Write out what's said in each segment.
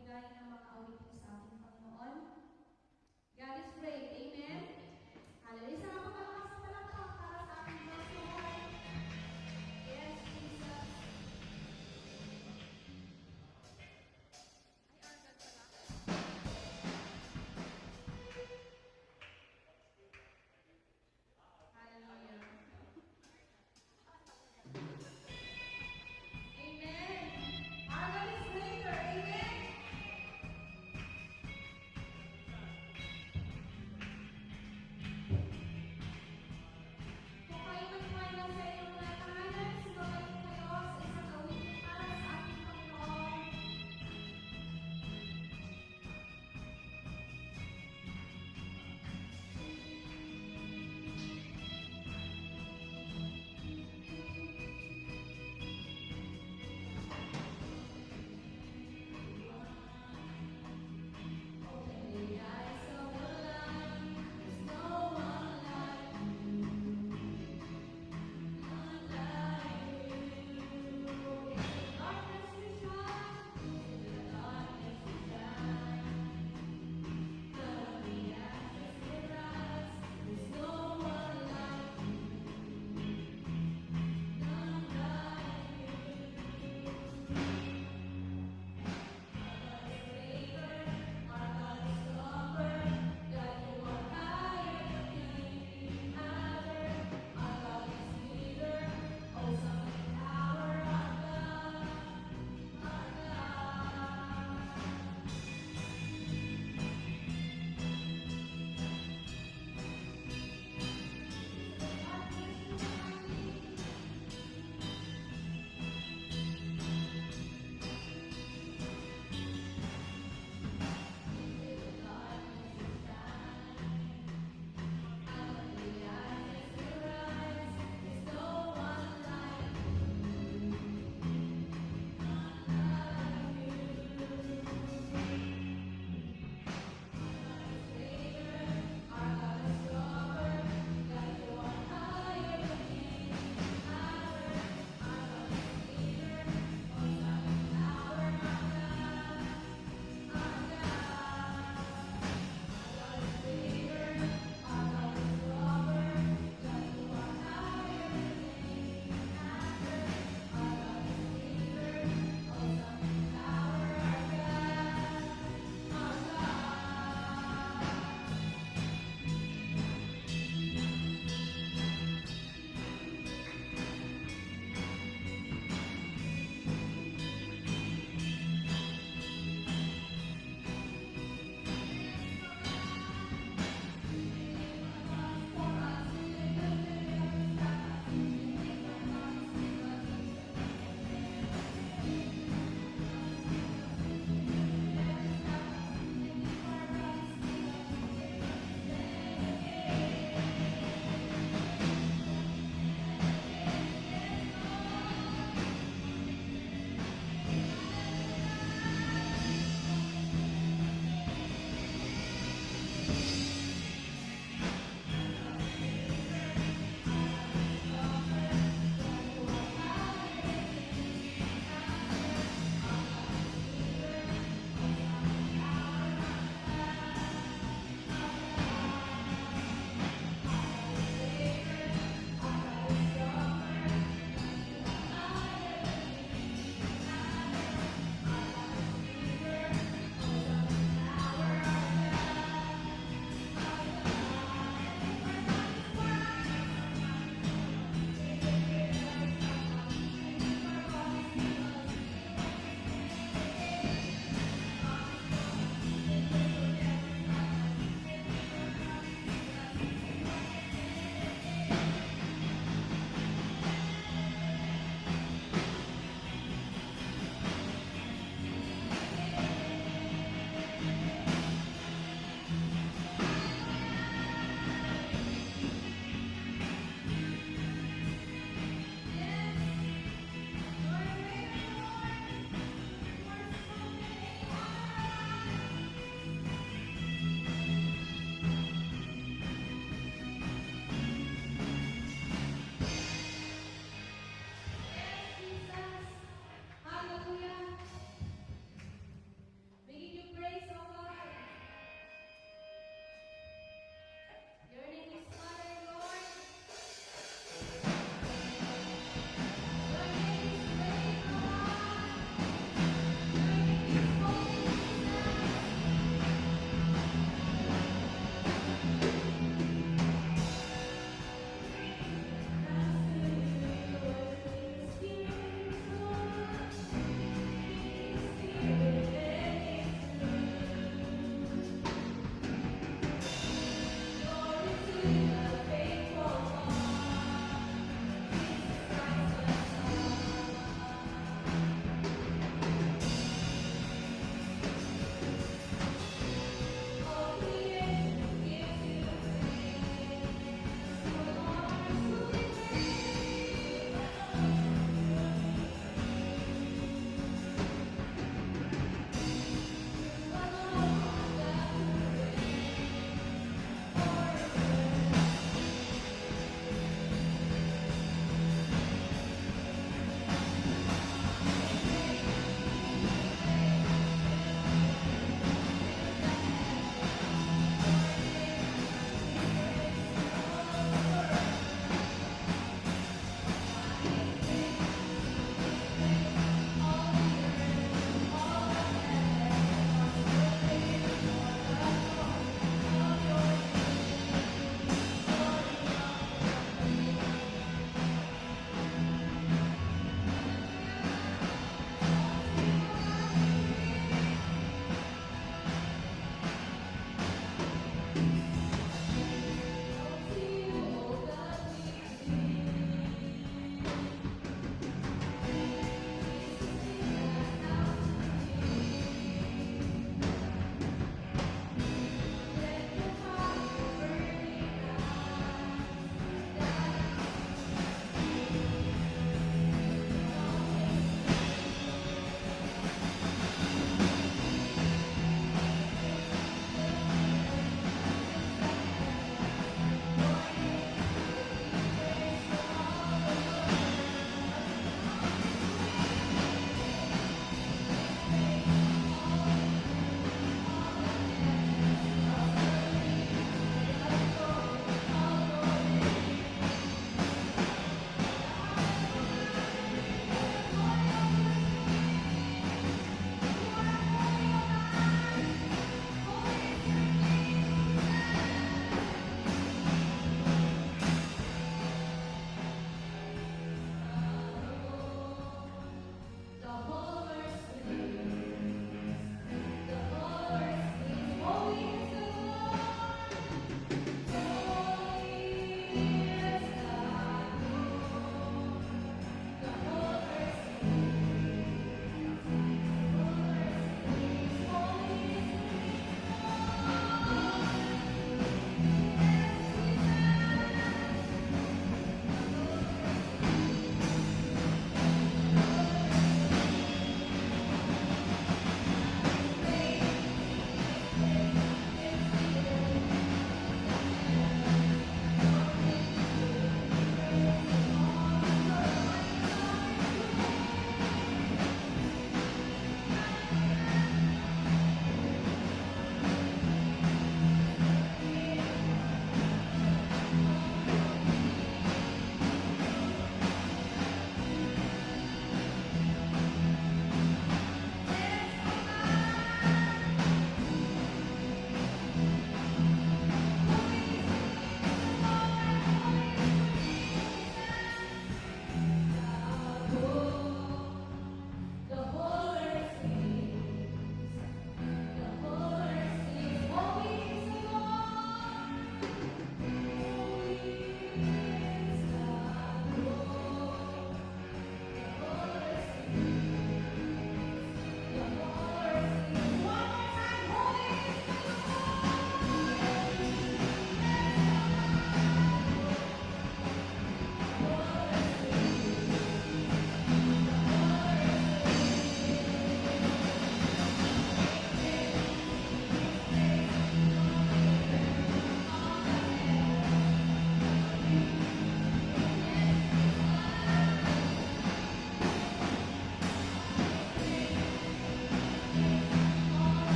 magbigay ng mga awitin sa ating Panginoon. God is great. Amen? Hallelujah. Sa mga pagkakasa palakpak para sa ating Diyos buhay. Yes, Jesus. Ay, agad pala. Hallelujah. Amen. Our God is greater. Amen.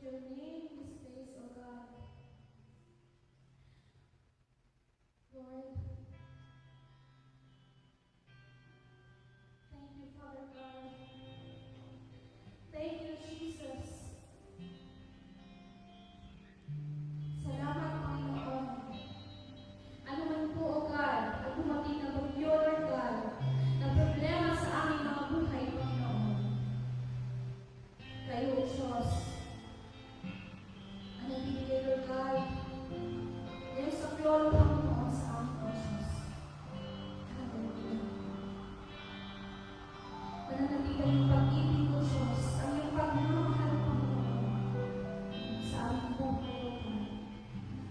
your name in this place, O God. Lord, thank you, Father God. Thank you, Jesus. Salamat, Panginoon. Ano man po, O God, na dumating na bagyo, Lord God, na problema sa aming mga buhay, Panginoon. Kayo, Diyos, ang nagbibigay, Lord God, yung sa kloro, Panginoon, sa aming Diyos. Hallelujah. Mananatigan yung pag-ibig ko, Diyos, ang iyong pagmamahal, Panginoon, sa aming buhay, O God.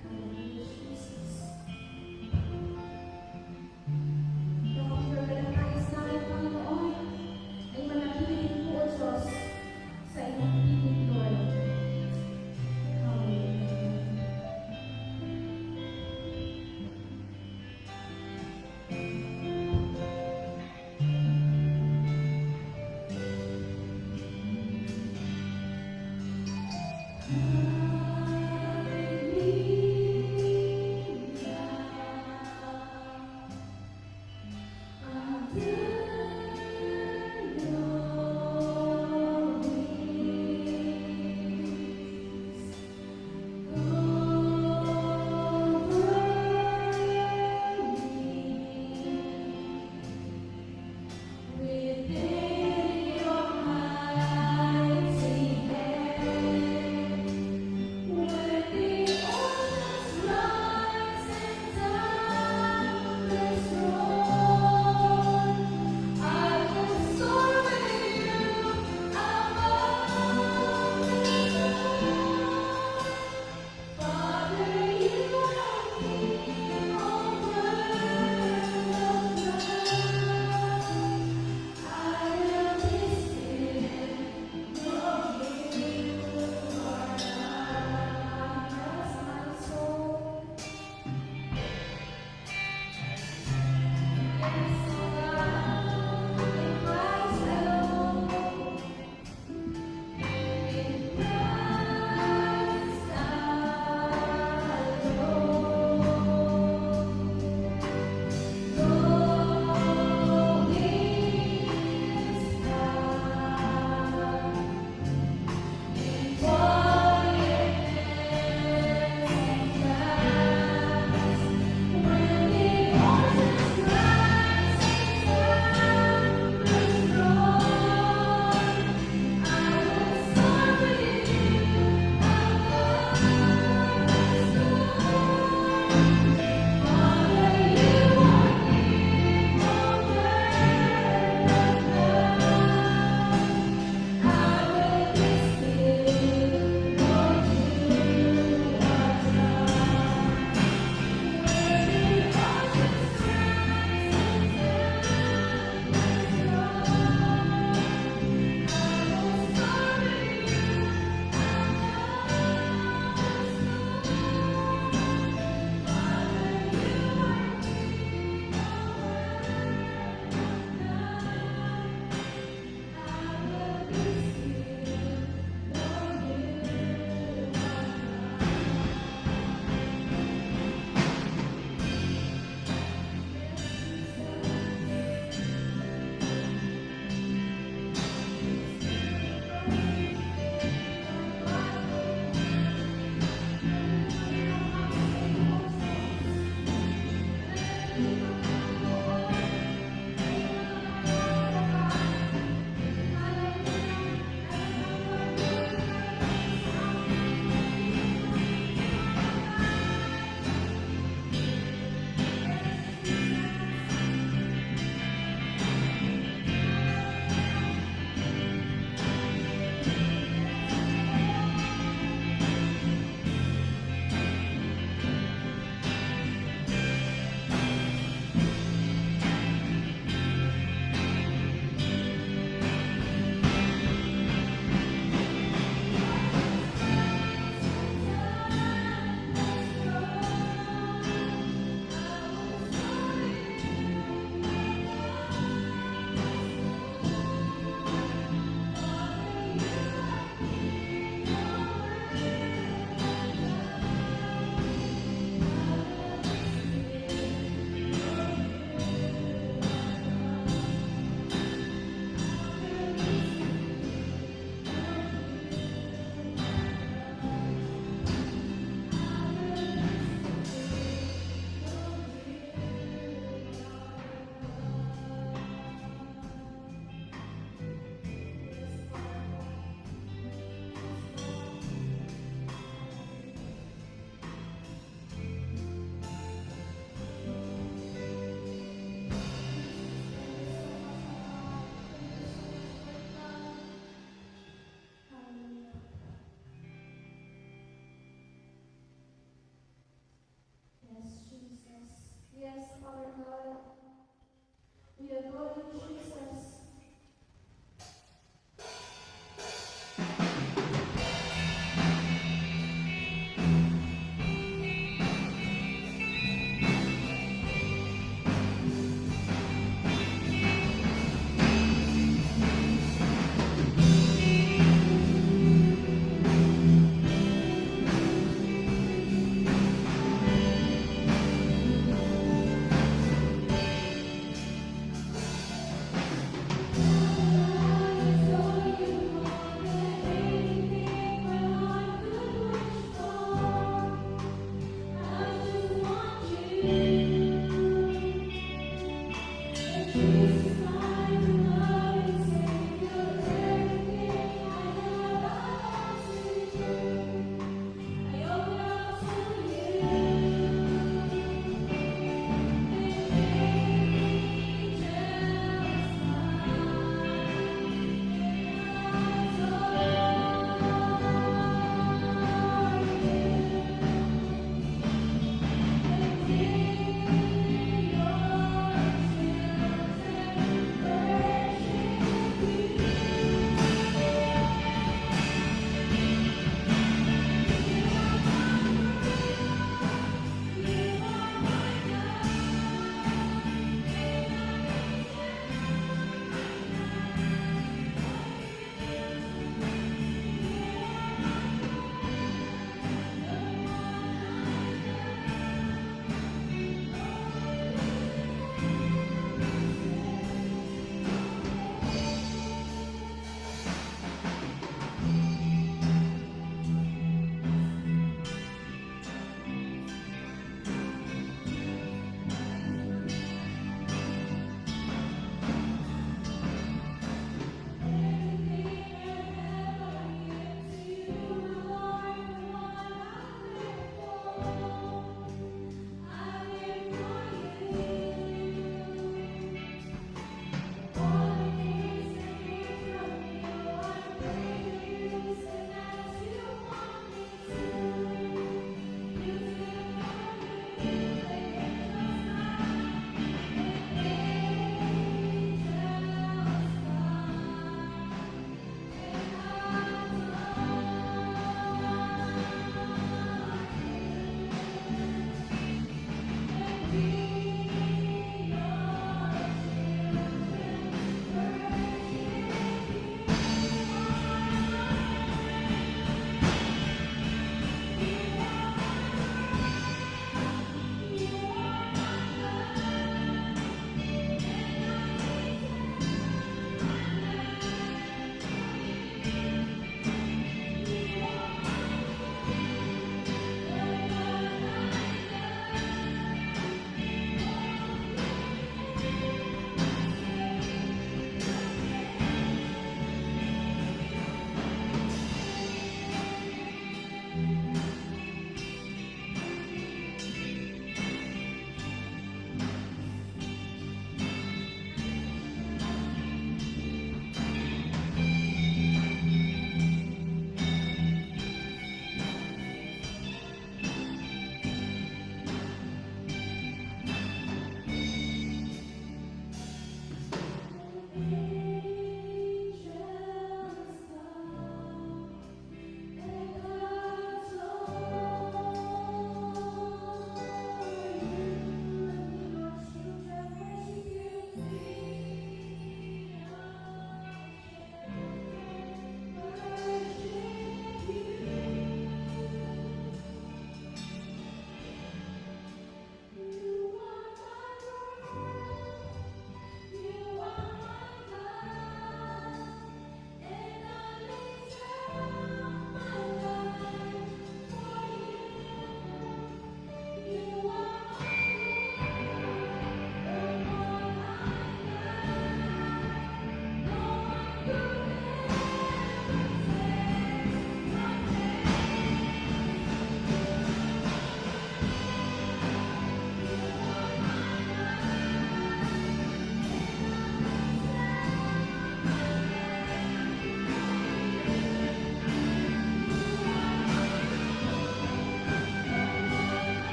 Hallelujah, Jesus. Yung kapag nais namin, Panginoon, ay manatiling po, O Diyos, sa iyong piling, Lord. Hallelujah. Within your mighty hand, adore you, Jesus.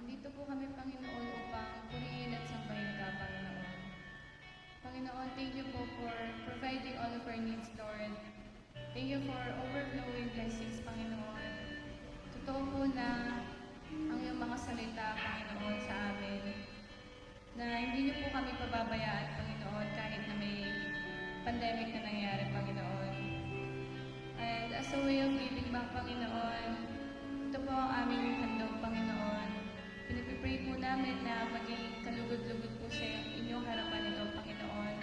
nandito po kami, Panginoon, upang purihin at sambahin ka, Panginoon. Panginoon, thank you po for providing all of our needs, Lord. Thank you for overflowing blessings, Panginoon. Totoo po na ang iyong mga salita, Panginoon, sa amin, na hindi niyo po kami pababayaan, Panginoon, kahit na may pandemic na nangyari, Panginoon. And as a way of giving back, Panginoon, ito po ang aming handog, Panginoon. Pinipipray po namin na maging kalugod-lugod po sa inyong harapan ito, Panginoon.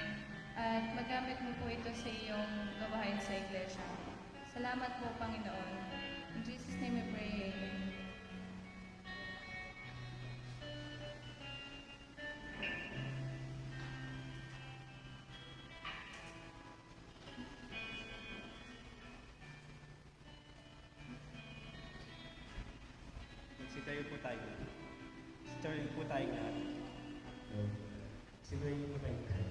At magamit mo po ito sa iyong gawain sa Iglesia. Salamat po, Panginoon. In Jesus' name we pray, Amen. Magsitayo po tayo. Sitayo po tayo lahat. Sitayo po tayo lahat.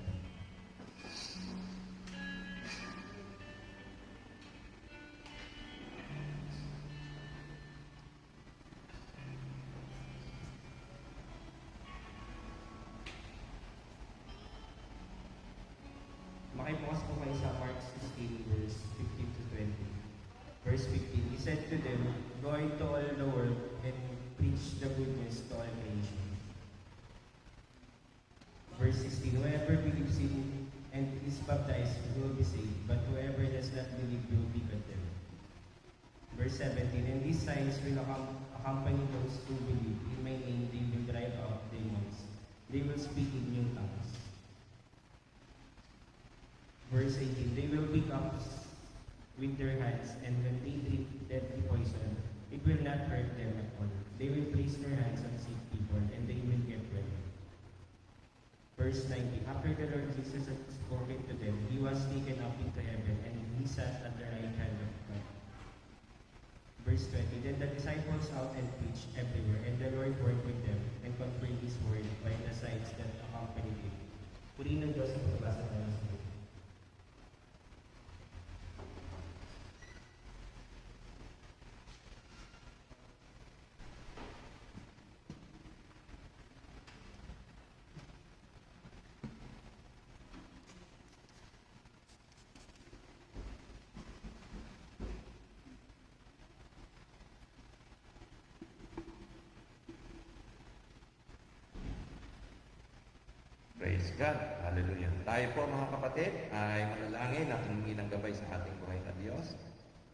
Makibukas po kayo sa Mark 16, verse 15 to 20. Verse 15, He said to them, Go into all the world and preach the good news to all creation. Verse 16, Whoever believes in and is baptized will be saved, but whoever does not believe will be condemned. Verse 17, And these signs will accompany those who believe. In my name they will drive out demons. They will speak in new tongues. Verse 18, They will pick up with their hands, and when they drink deadly poison, it will not hurt them at all. They will place their hands on sick people, and they will get well. Verse 19, After the Lord Jesus had spoken to them, He was taken up into heaven, and He sat at the right hand of God. Verse 20, Then the disciples out and preached everywhere, and the Lord worked with them, and confirmed His word by the signs that accompanied Him. Purihin ng Diyos ang pagbasa tayo sa Biblia. Praise God. Hallelujah. Tayo po mga kapatid ay manalangin at humingi ng gabay sa ating buhay na Diyos.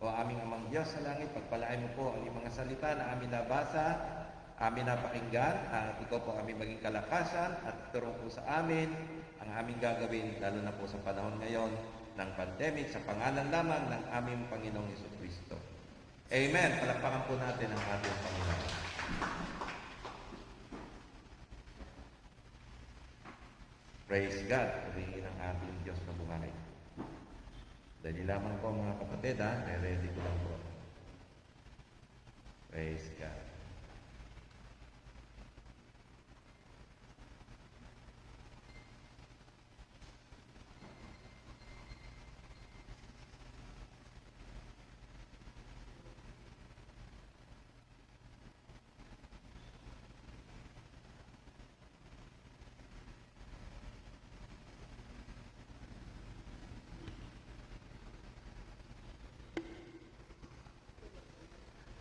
O aming amang Diyos sa langit, pagpalain mo po ang mga salita na amin nabasa, amin napakinggan, at ikaw po aming maging kalakasan at turo po sa amin ang aming gagawin, lalo na po sa panahon ngayon ng pandemic, sa pangalan lamang ng aming Panginoong Jesucristo. Amen. Palakpakan po natin ang ating Panginoon. Praise God, purihin ang ating Diyos na buhay. Dali lamang po mga kapatid, ready ko lang po. Praise God.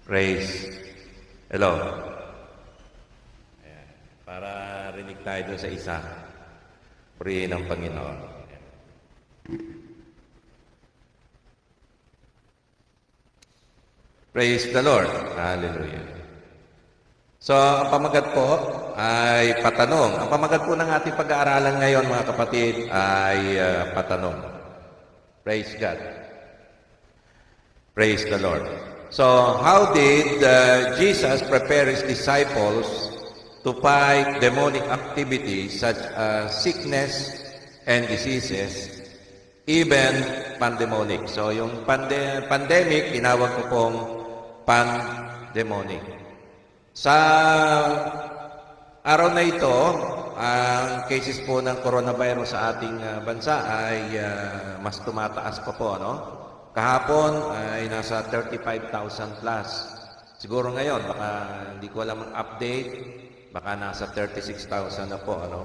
Praise. Hello. Ayan. Para rinig tayo doon sa isa. Purihin ang Panginoon. Ayan. Praise the Lord. Hallelujah. So, ang pamagat po ay patanong. Ang pamagat po ng ating pag-aaralan ngayon, mga kapatid, ay patanong. Praise God. Praise the Lord. So, how did Jesus prepare His disciples to fight demonic activities such as sickness and diseases, even pandemonic? So, yung pandemic, tinawag ko pong pandemonic. Sa araw na ito, ang cases po ng coronavirus sa ating bansa ay mas tumataas pa po, no? Kahapon ay nasa 35,000 plus Siguro ngayon, baka hindi ko alam ang update, baka nasa 36,000 na po, ano?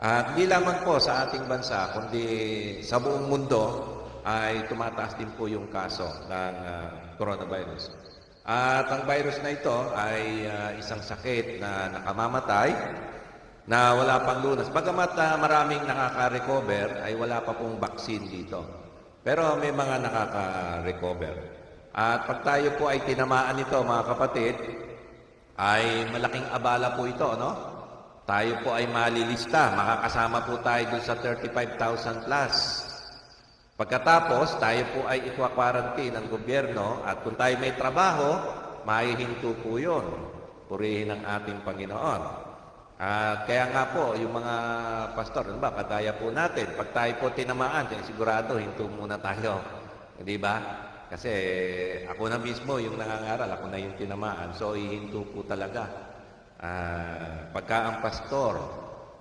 At hindi lamang po sa ating bansa, kundi sa buong mundo ay tumataas din po yung kaso ng coronavirus. At ang virus na ito ay isang sakit na nakamamatay, na wala pang lunas. Bagamat maraming nakaka-recover, ay wala pa pong vaccine dito. Pero may mga nakaka-recover. At pag tayo po ay tinamaan nito, mga kapatid, ay malaking abala po ito, no? Tayo po ay malilista. Makakasama po tayo dun sa 35,000 plus. Pagkatapos, tayo po ay ikwa-quarantine ng gobyerno at kung tayo may trabaho, maihinto po yun. Purihin ang ating Panginoon. Kaya nga po, yung mga pastor, ano ba, kagaya po natin, pag tayo po tinamaan, sigurado, hinto muna tayo. Di ba? Kasi ako na mismo yung nangangaral, ako na yung tinamaan. So, ihinto po talaga. Pagka ang pastor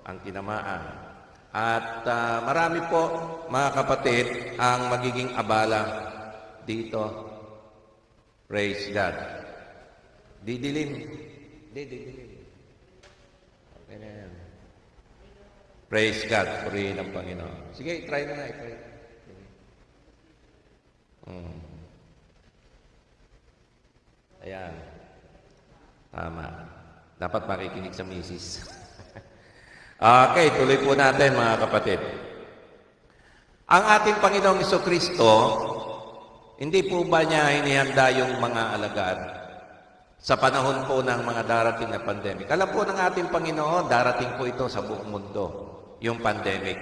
ang tinamaan. At marami po, mga kapatid, ang magiging abala dito. Praise God. Didilim. Didilim. Okay na yan. Praise God. Purihin ang Panginoon. Sige, try mo na. I-try. Ayan. Tama. Dapat makikinig sa misis. Okay, tuloy po natin mga kapatid. Ang ating Panginoong Jesucristo, hindi po ba niya inihanda yung mga alagad sa panahon po ng mga darating na pandemic? Alam po ng ating Panginoon, darating po ito sa buong mundo, yung pandemic.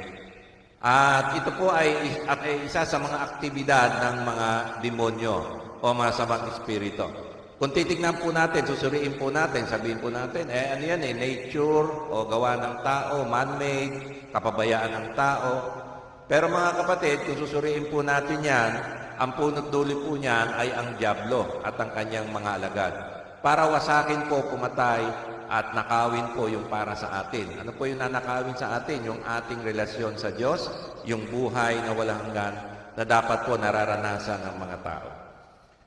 At ito po ay isa sa mga aktibidad ng mga demonyo o masamang espiritu. Kung titignan po natin, susuriin po natin, sabihin po natin, ano yan nature o gawa ng tao, man-made, kapabayaan ng tao. Pero mga kapatid, kung susuriin po natin yan, ang punot dulo po niyan ay ang dyablo at ang kanyang mga alagad. Para wasakin po, pumatay at nakawin po yung para sa atin. Ano po yung nanakawin sa atin? Yung ating relasyon sa Diyos, yung buhay na walang hanggan na dapat po nararanasan ng mga tao.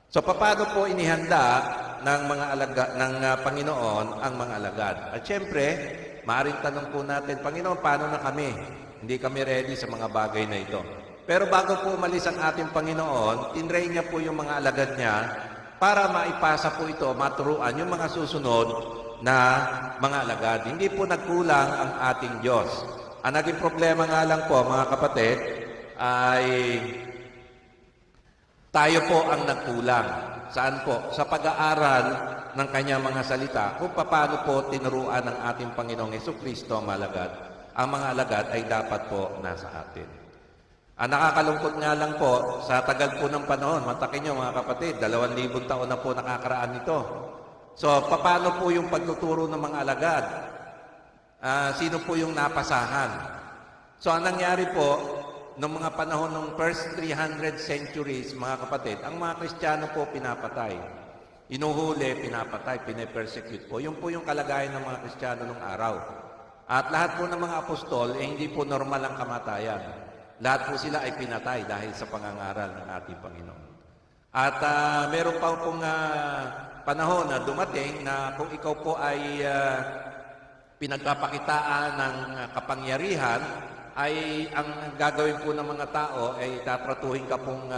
So, paano po inihanda ng mga ng Panginoon ang mga alagad? At syempre, maaaring tanong po natin, Panginoon, paano na kami? Hindi kami ready sa mga bagay na ito. Pero bago po umalis ang ating Panginoon, tinrain niya po yung mga alagad niya para maipasa po ito, maturuan yung mga susunod na mga alagad. Hindi po nagkulang ang ating Diyos. Ang naging problema nga lang po, mga kapatid, ay tayo po ang nagkulang. Saan po? Sa pag-aaral ng kanyang mga salita kung paano po tinuruan ng ating Panginoong Jesucristo ang mga alagad. Ang mga alagad ay dapat po nasa atin. Ang nakakalungkot nga lang po, sa tagal po ng panahon, matakin nyo mga kapatid, 2,000 taon na po nakakaraan nito. So, paano po yung pagtuturo ng mga alagad? Sino po yung napasahan? So, ang nangyari po, noong mga panahon ng first 300 centuries, mga kapatid, ang mga Kristiyano po pinapatay. Inuhuli, pinapatay, pinapersecute po. Yun po yung kalagayan ng mga Kristiyano nung araw. At lahat po ng mga apostol, hindi po normal ang kamatayan. Lahat po sila ay pinatay dahil sa pangangaral ng ating Panginoon. At meron pa pong panahon na dumating na kung ikaw po ay pinagpapakitaan ng kapangyarihan, ay ang gagawin po ng mga tao ay tatratuhin ka pong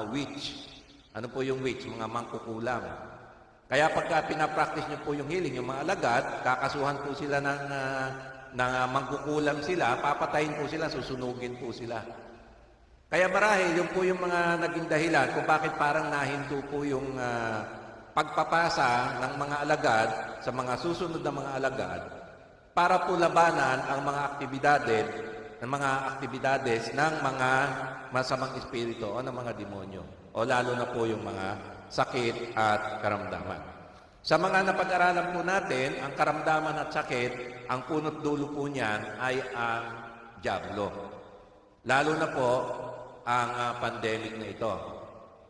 witch. Ano po yung witch? Mga mangkukulam. Kaya pagka pinapractice nyo po yung healing, yung mga alagad, kakasuhan po sila ng mangkukulam sila, papatayin po sila, susunugin po sila. Kaya marahil, yun po yung mga naging dahilan kung bakit parang nahinto po yung pagpapasa ng mga alagad sa mga susunod na mga alagad para po labanan ang mga aktibidades ng mga masamang espiritu o ng mga demonyo o lalo na po yung mga sakit at karamdaman. Sa mga napag-aralan po natin, ang karamdaman at sakit, ang punot dulo po niyan ay ang dyablo. Lalo na po ang pandemic na ito.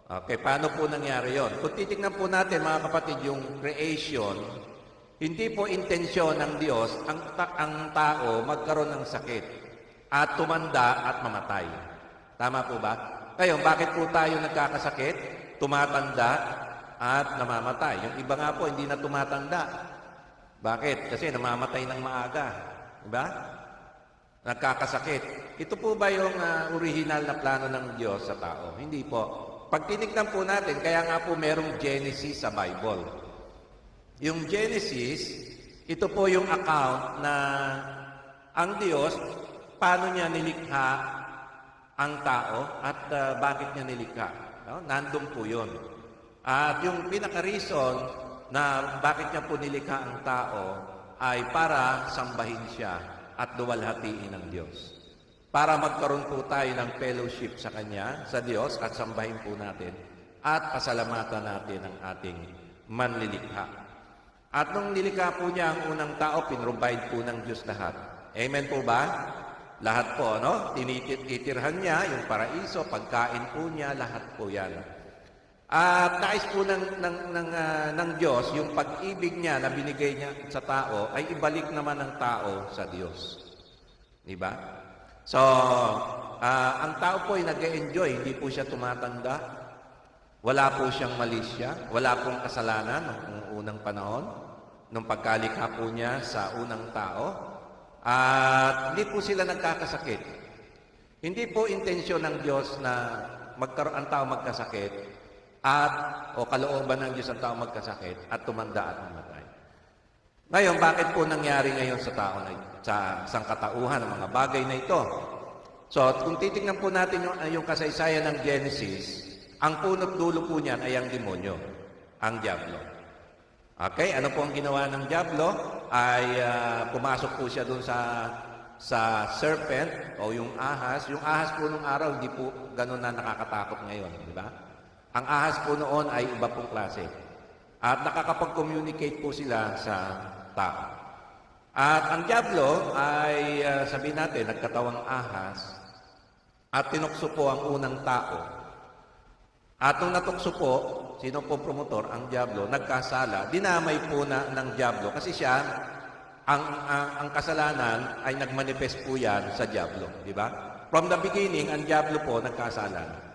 Okay, paano po nangyari yon? Kung titignan po natin mga kapatid yung creation, hindi po intensyon ng Diyos ang tao magkaroon ng sakit at tumanda at mamatay. Tama po ba? Ngayon, bakit po tayo nagkakasakit, tumatanda, at namamatay. Yung iba nga po, hindi na tumatanda. Bakit? Kasi namamatay ng maaga. Diba? Nagkakasakit. Ito po ba yung original na plano ng Diyos sa tao? Hindi po. Pag tinignan po natin, kaya nga po merong Genesis sa Bible. Yung Genesis, ito po yung account na ang Diyos, paano niya nilikha ang tao at bakit niya nilikha. No? Nandun po yun. At yung pinaka-reason na bakit niya po nilikha ang tao ay para sambahin siya at luwalhatiin ng Diyos. Para magkaroon po tayo ng fellowship sa Kanya, sa Diyos, at sambahin po natin at pasalamatan natin ang ating manlilikha. At nung nilikha po niya ang unang tao, pinrovide po ng Diyos lahat. Amen po ba? Lahat po, no? Tinitirhan niya yung paraiso, pagkain po niya, lahat po yan. At nais po ng Diyos, yung pag-ibig niya na binigay niya sa tao, ay ibalik naman ng tao sa Diyos. Diba? So, ang tao po ay nag-e-enjoy, hindi po siya tumatanda. Wala po siyang malisya, wala pong kasalanan noong unang panahon, nung pagkalikha po niya sa unang tao. At hindi po sila nagkakasakit. Hindi po intensyon ng Diyos na ang tao magkasakit o kalooban ng Diyos ang tao magkasakit at tumanda at mamatay. Ngayon, bakit po nangyari ngayon sa tao sa sangkatauhan ng mga bagay na ito? So, kung titingnan po natin yung kasaysayan ng Genesis, ang punot dulo po niyan ay ang demonyo, ang diablo. Okay, ano po ang ginawa ng diablo? Ay pumasok po siya doon sa serpent o yung ahas. Yung ahas po nung araw, hindi po ganun na nakakatakot ngayon, di ba? Ang ahas po noon ay iba pong klase. At nakakapag-communicate po sila sa tao. At ang diablo ay, sabihin natin, nagkatawang ahas at tinukso po ang unang tao. At nung natukso po, sino po promotor? Ang diablo, nagkasala, dinamay po ng diablo kasi siya, ang kasalanan ay nagmanifest po yan sa diablo, di ba? From the beginning, ang diablo po nagkasala.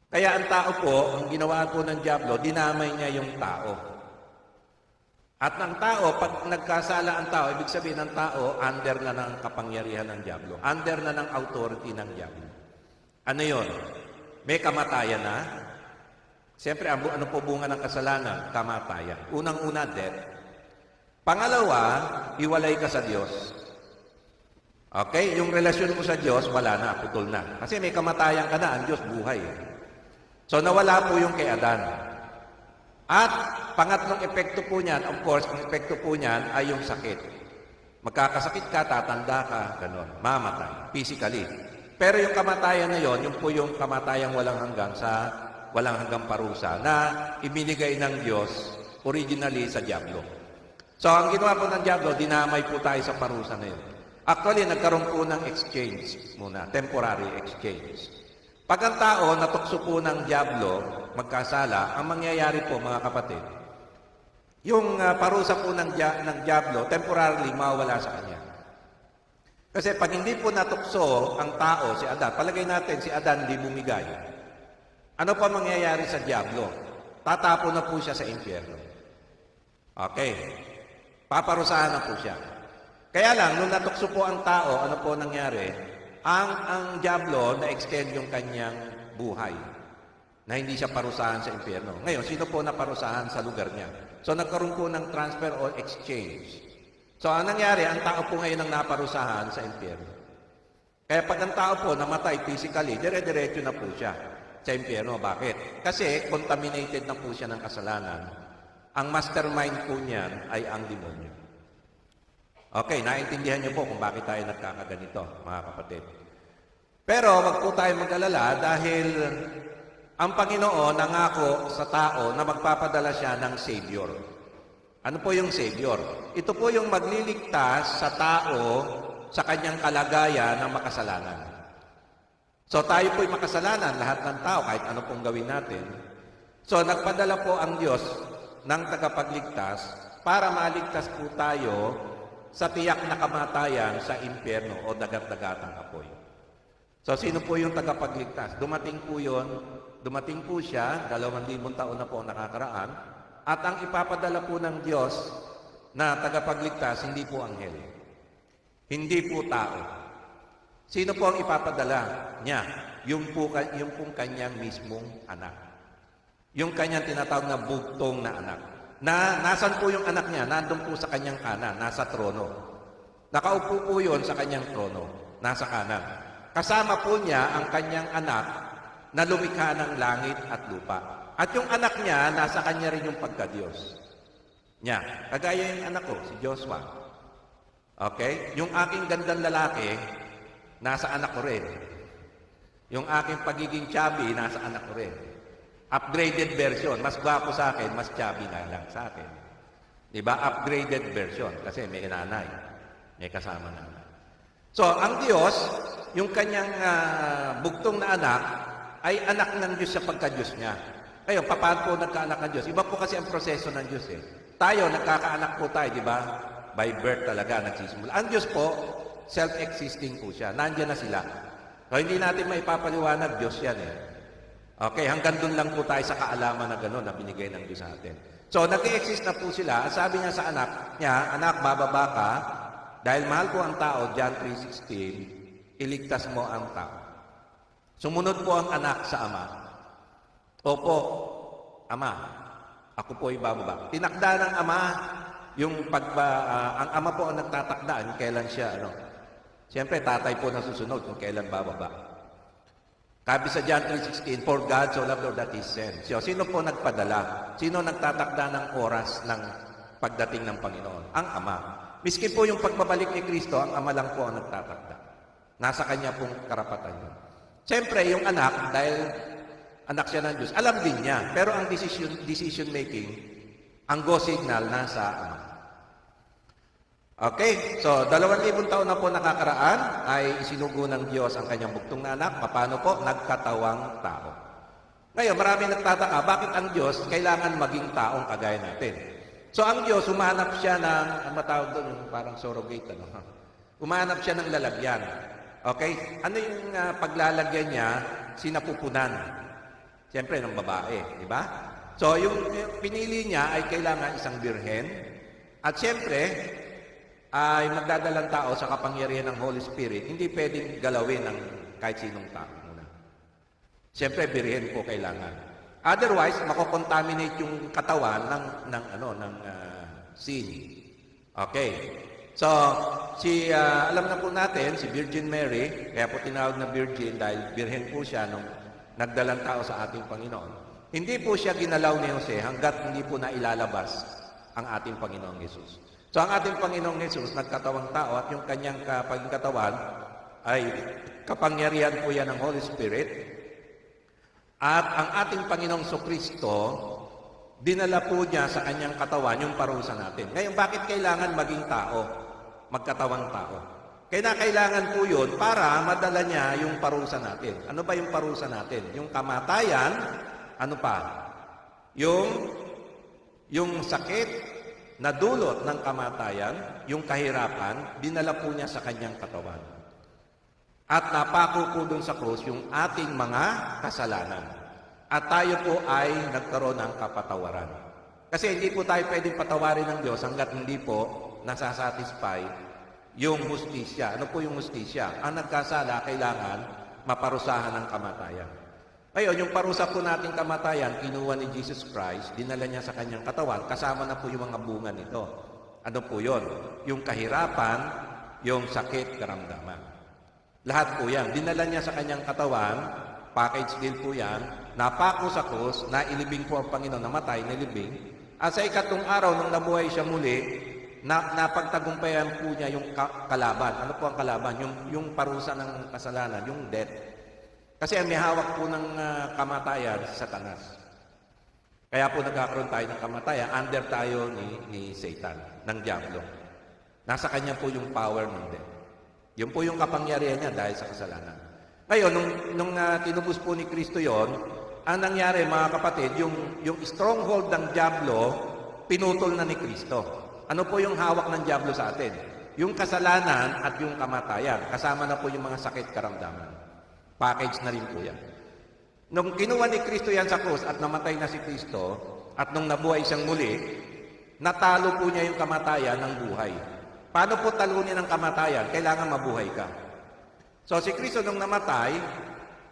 Kaya ang tao po, ang ginawa po ng diablo, dinamay niya yung tao. At ng tao, pag nagkasala ang tao, ibig sabihin ng tao, under na ng kapangyarihan ng diablo. Under na ng authority ng diablo. Ano yon? May kamatayan na. Siyempre, ano po bunga ng kasalanan? Kamatayan. Unang-una, death. Pangalawa, iwalay ka sa Diyos. Okay? Yung relasyon mo sa Diyos, wala na, putol na. Kasi may kamatayan ka na, ang Diyos buhay. So, nawala po yung kay Adan. At pangatlong epekto po niyan, of course, ang epekto po niyan ay yung sakit. Magkakasakit ka, tatanda ka, ganon, mamatay, physically. Pero yung kamatayan na yon, yung po yung kamatayang walang hanggang parusa na ibinigay ng Diyos originally sa diablo. So, ang ginawa po ng diablo, dinamay po tayo sa parusa na yun. Actually, nagkaroon po ng exchange muna, temporary exchange. Pag ang tao natukso po ng diablo, magkasala, ang mangyayari po mga kapatid, yung parusa po ng diablo, temporarily mawawala sa kanya. Kasi pag hindi po natukso ang tao, si Adan, palagay natin si Adan hindi bumigay. Ano pa mangyayari sa diablo? Tatapo na po siya sa impyerno. Okay. Paparusahan na po siya. Kaya lang, nung natukso po ang tao, ano po nangyari? Ang diablo na-extend yung kanyang buhay na hindi siya parusahan sa impyerno. Ngayon, sino po na parusahan sa lugar niya? So, nagkaroon po ng transfer or exchange. So, ang nangyari, ang tao po ngayon ang naparusahan sa impyerno. Kaya pag ang tao po namatay physically, dire-diretso na po siya sa impyerno. Bakit? Kasi contaminated na po siya ng kasalanan. Ang mastermind po niyan ay ang demonyo. Okay, naintindihan niyo po kung bakit tayo nagkakaganito, mga kapatid. Pero wag po tayo mag-alala dahil ang Panginoon nangako sa tao na magpapadala siya ng Savior. Ano po yung Savior? Ito po yung magliligtas sa tao sa kanyang kalagayan ng makasalanan. So tayo po'y makasalanan, lahat ng tao, kahit ano pong gawin natin. So nagpadala po ang Diyos ng tagapagligtas para maligtas po tayo sa tiyak na kamatayan sa impyerno o dagat-dagatang apoy. So, sino po yung tagapagligtas? Dumating po yun Dumating po siya, 2,000 taon na po ang nakakaraan, at ang ipapadala po ng Diyos na tagapagligtas, hindi po anghel. Hindi po tao. Sino po ang ipapadala niya? Yung pong kanyang mismong anak. Yung kanyang tinatawag na bugtong na anak. Nasan po yung anak niya? Nandun po sa kanyang kanan, nasa trono. Nakaupo po yun sa kanyang trono, nasa kanan. Kasama po niya ang kanyang anak na lumikha ng langit at lupa. At yung anak niya, nasa kanya rin yung pagka-Diyos niya. Kagaya yung anak ko, si Joshua. Okay? Yung aking gandang lalaki, nasa anak ko rin. Yung aking pagiging chubby, nasa anak ko rin. Upgraded version. Mas gwapo sa akin, mas chubby na lang sa akin. Diba? Upgraded version. Kasi may nanay. May kasama nanay. So, ang Diyos, yung kanyang bugtong na anak, ay anak ng Diyos sa pagka-Diyos niya. Kayo, paano po nagkaanak ng Diyos? Iba po kasi ang proseso ng Diyos eh. Tayo, nagkakaanak po tayo, di ba? By birth talaga, nagsisimula. Ang Diyos po, self-existing po siya. Nandiyan na sila. So, hindi natin maipapaliwanag, Diyos yan eh. Okay, hanggang doon lang po tayo sa kaalaman na gano'n na binigay ng Diyos sa atin. So, nag-i-exist na po sila. Sabi niya sa anak niya, anak, bababa ka, dahil mahal ko ang tao, John 3:16, iligtas mo ang tao. Sumunod po ang anak sa ama. Opo, ama, ako po ibababa. Tinakda ng ama, ang ama po ang nagtatakdaan, kailan siya, Siyempre, tatay po na susunod kung kailan bababa. Sabi sa John 3:16, for God so loved the world that He sent. So, sino po nagpadala? Sino nagtatakda ng oras ng pagdating ng Panginoon? Ang Ama. Miski po yung pagbabalik ni Kristo, ang Ama lang po ang nagtatakda. Nasa Kanya pong karapatan yun. Siyempre, yung anak, dahil anak siya ng Diyos, alam din niya. Pero ang decision making, ang go signal nasa Ama. Okay, so 2,000 taon na po nakakaraan ay isinugo ng Diyos ang kanyang bugtong na anak. Paano po? Nagkatawang tao. Ngayon, marami nagtataka, bakit ang Diyos kailangan maging taong kagaya natin? So ang Diyos, humanap siya ng, ang matawag doon, parang surrogate, humanap siya ng lalagyan. Okay? Ano yung paglalagyan niya? Sinapupunan. Siyempre, ng babae, di ba? So yung pinili niya ay kailangan isang birhen. At siyempre, ay magdadalang tao sa kapangyarihan ng Holy Spirit, hindi pwedeng galawin ng kahit sinong tao muna. Siyempre, birhen po kailangan. Otherwise, makokontaminate yung katawan ng sin. Okay. So, alam na po natin, si Virgin Mary, kaya po tinawag na virgin dahil birhen po siya nung nagdalang tao sa ating Panginoon. Hindi po siya ginalaw ni Jose hanggat hindi po na ilalabas ang ating Panginoong Jesus. So ang ating Panginoong Jesus, nagkatawang tao at yung kanyang pagkatawan ay kapangyarihan po yan ng Holy Spirit. At ang ating Panginoong Kristo, dinala po niya sa kanyang katawan yung parusa natin. Ngayon, bakit kailangan maging tao? Magkatawang tao. Kailangan po yun para madala niya yung parusa natin. Ano ba yung parusa natin? Yung kamatayan, ano pa? Yung sakit, na dulot ng kamatayan, yung kahirapan, dinala po niya sa kanyang katawan. At napako po dun sa krus yung ating mga kasalanan. At tayo po ay nagkaroon ng kapatawaran. Kasi hindi po tayo pwedeng patawarin ng Diyos hanggat hindi po nasasatisfy yung hustisya. Ano po yung hustisya? Ang nagkasala kailangan maparusahan ng kamatayan. Ngayon, yung parusa po nating kamatayan, kinuha ni Jesus Christ, dinala niya sa kanyang katawan, kasama na po yung mga bunga nito. Ano po yon? Yung kahirapan, yung sakit, karamdaman. Lahat po yan. Dinala niya sa kanyang katawan, package deal po yan, napako sa krus, nailibing po ang Panginoon, namatay, nilibing. At sa ikatlong araw, nung nabuhay siya muli, napagtagumpayan po niya yung kalaban. Ano po ang kalaban? Yung parusa ng kasalanan, yung death. Kasi ang may hawak po ng kamatayan, si Satanas. Kaya po nagkakaroon tayo ng kamatayan, under tayo ni Satan, ng Diablo. Nasa kanya po yung power ng death. Yun po yung kapangyarihan niya dahil sa kasalanan. Ngayon, nung tinubos po ni Kristo yon, ang nangyari mga kapatid, yung stronghold ng Diablo, pinutol na ni Kristo. Ano po yung hawak ng Diablo sa atin? Yung kasalanan at yung kamatayan. Kasama na po yung mga sakit karamdaman. Package na rin po yan. Nung kinuha ni Kristo yan sa krus at namatay na si Kristo, at nung nabuhay siyang muli, natalo po niya yung kamatayan ng buhay. Paano po talunin ang kamatayan? Kailangan mabuhay ka. So si Kristo nung namatay,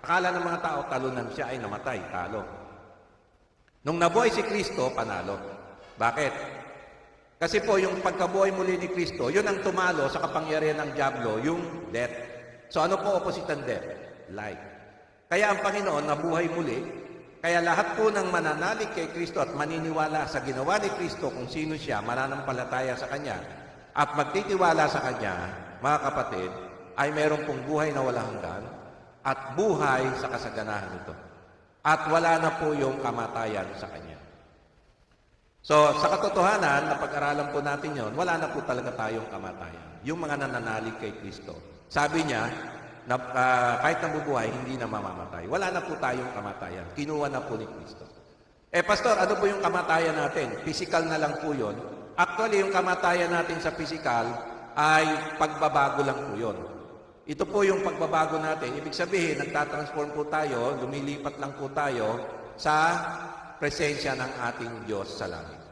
akala ng mga tao talunan siya ay namatay, talo. Nung nabuhay si Kristo, panalo. Bakit? Kasi po yung pagkabuhay muli ni Kristo, yun ang tumalo sa kapangyarihan ng diablo, yung death. So ano po opposite ng death? Life. Kaya ang Panginoon nabuhay muli. Kaya lahat po ng mananalig kay Kristo at maniniwala sa ginawa ni Kristo kung sino siya, mananampalataya sa Kanya, at magtitiwala sa Kanya, mga kapatid, ay meron pong buhay na walang hanggan at buhay sa kasaganahan nito. At wala na po yung kamatayan sa Kanya. So, sa katotohanan, napag-aralan po natin yon, wala na po talaga tayong kamatayan. Yung mga nananalig kay Kristo. Sabi niya, na kahit nabubuhay, hindi na mamamatay. Wala na po tayong kamatayan. Kinuha na po ni Kristo. Pastor, ano po yung kamatayan natin? Physical na lang po yun. Actually, yung kamatayan natin sa physical ay pagbabago lang po yun. Ito po yung pagbabago natin. Ibig sabihin, nagtatransform po tayo, lumilipat lang po tayo sa presensya ng ating Diyos sa langit.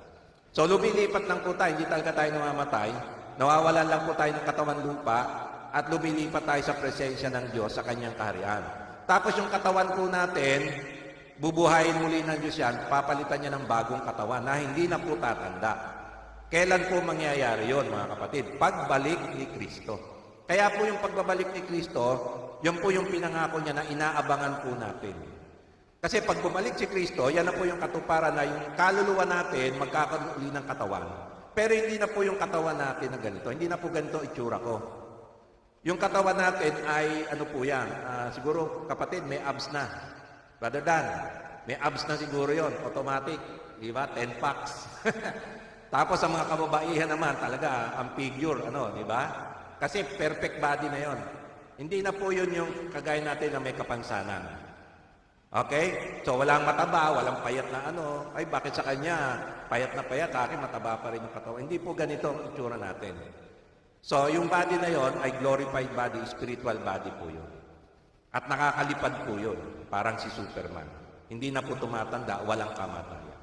So, lumilipat lang po tayo, hindi talaga tayo namamatay. Nawawalan lang po tayo ng katawan lupa at lumilipat tayo sa presensya ng Diyos sa Kanyang kaharian. Tapos yung katawan po natin, bubuhayin muli ng Diyos yan, papalitan niya ng bagong katawan na hindi na po tatanda. Kailan po mangyayari yon, mga kapatid? Pagbalik ni Kristo. Kaya po yung pagbabalik ni Kristo, yun po yung pinangako niya na inaabangan po natin. Kasi pag bumalik si Kristo, yan na po yung katuparan na yung kaluluwa natin magkakaroon uli ng katawan. Pero hindi na po yung katawan natin na ganito. Hindi na po ganito itsura ko. Yung katawan natin ay, ano po yan, siguro kapatid, may abs na. Brother Dan, may abs na siguro yon, automatic. Di ba? 10 packs. Tapos sa mga kababaihan naman, talaga, ang figure, di ba? Kasi perfect body na yon. Hindi na po yun yung kagaya natin na may kapansanan. Okay? So, walang mataba, walang payat na ay bakit sa kanya, payat na payat, akin mataba pa rin yung katawan. Hindi po ganito ang itsura natin. So, yung body na yon ay glorified body, spiritual body po yun. At nakakalipad po yun, parang si Superman. Hindi na po tumatanda, walang kamatayan.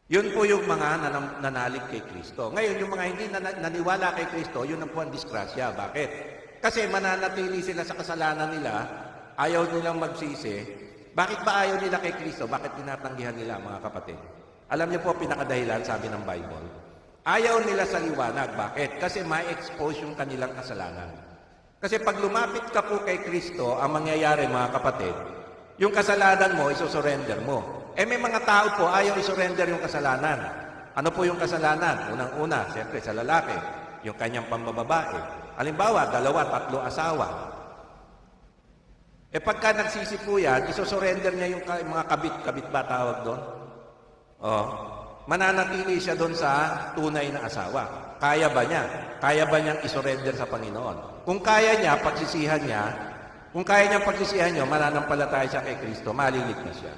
Yun po yung mga nanalig kay Kristo. Ngayon, yung mga hindi naniwala kay Kristo, yun ang po ang disgrasya. Bakit? Kasi mananatili sila sa kasalanan nila, ayaw nilang magsisi. Bakit ba ayaw nila kay Kristo? Bakit tinatanggihan nila, mga kapatid? Alam niyo po, pinakadahilan, sabi ng Bible, ayaw nila sa liwanag. Bakit? Kasi ma-expose yung kanilang kasalanan. Kasi pag lumapit ka po kay Kristo, ang mangyayari, mga kapatid, yung kasalanan mo, isosurrender mo. May mga tao po, ayaw isurrender yung kasalanan. Ano po yung kasalanan? Unang-una, siyempre sa lalaki, yung kanyang pambababae. Halimbawa, 2, 3 asawa. Pagka nagsisi po yan, isosurrender niya yung mga kabit ba tawag doon? Mananatili siya doon sa tunay na asawa. Kaya ba niya? Kaya ba niyang isurrender sa Panginoon? Kung kaya niya, pagsisihan niya, mananampalataya siya kay Kristo, maliligtas siya.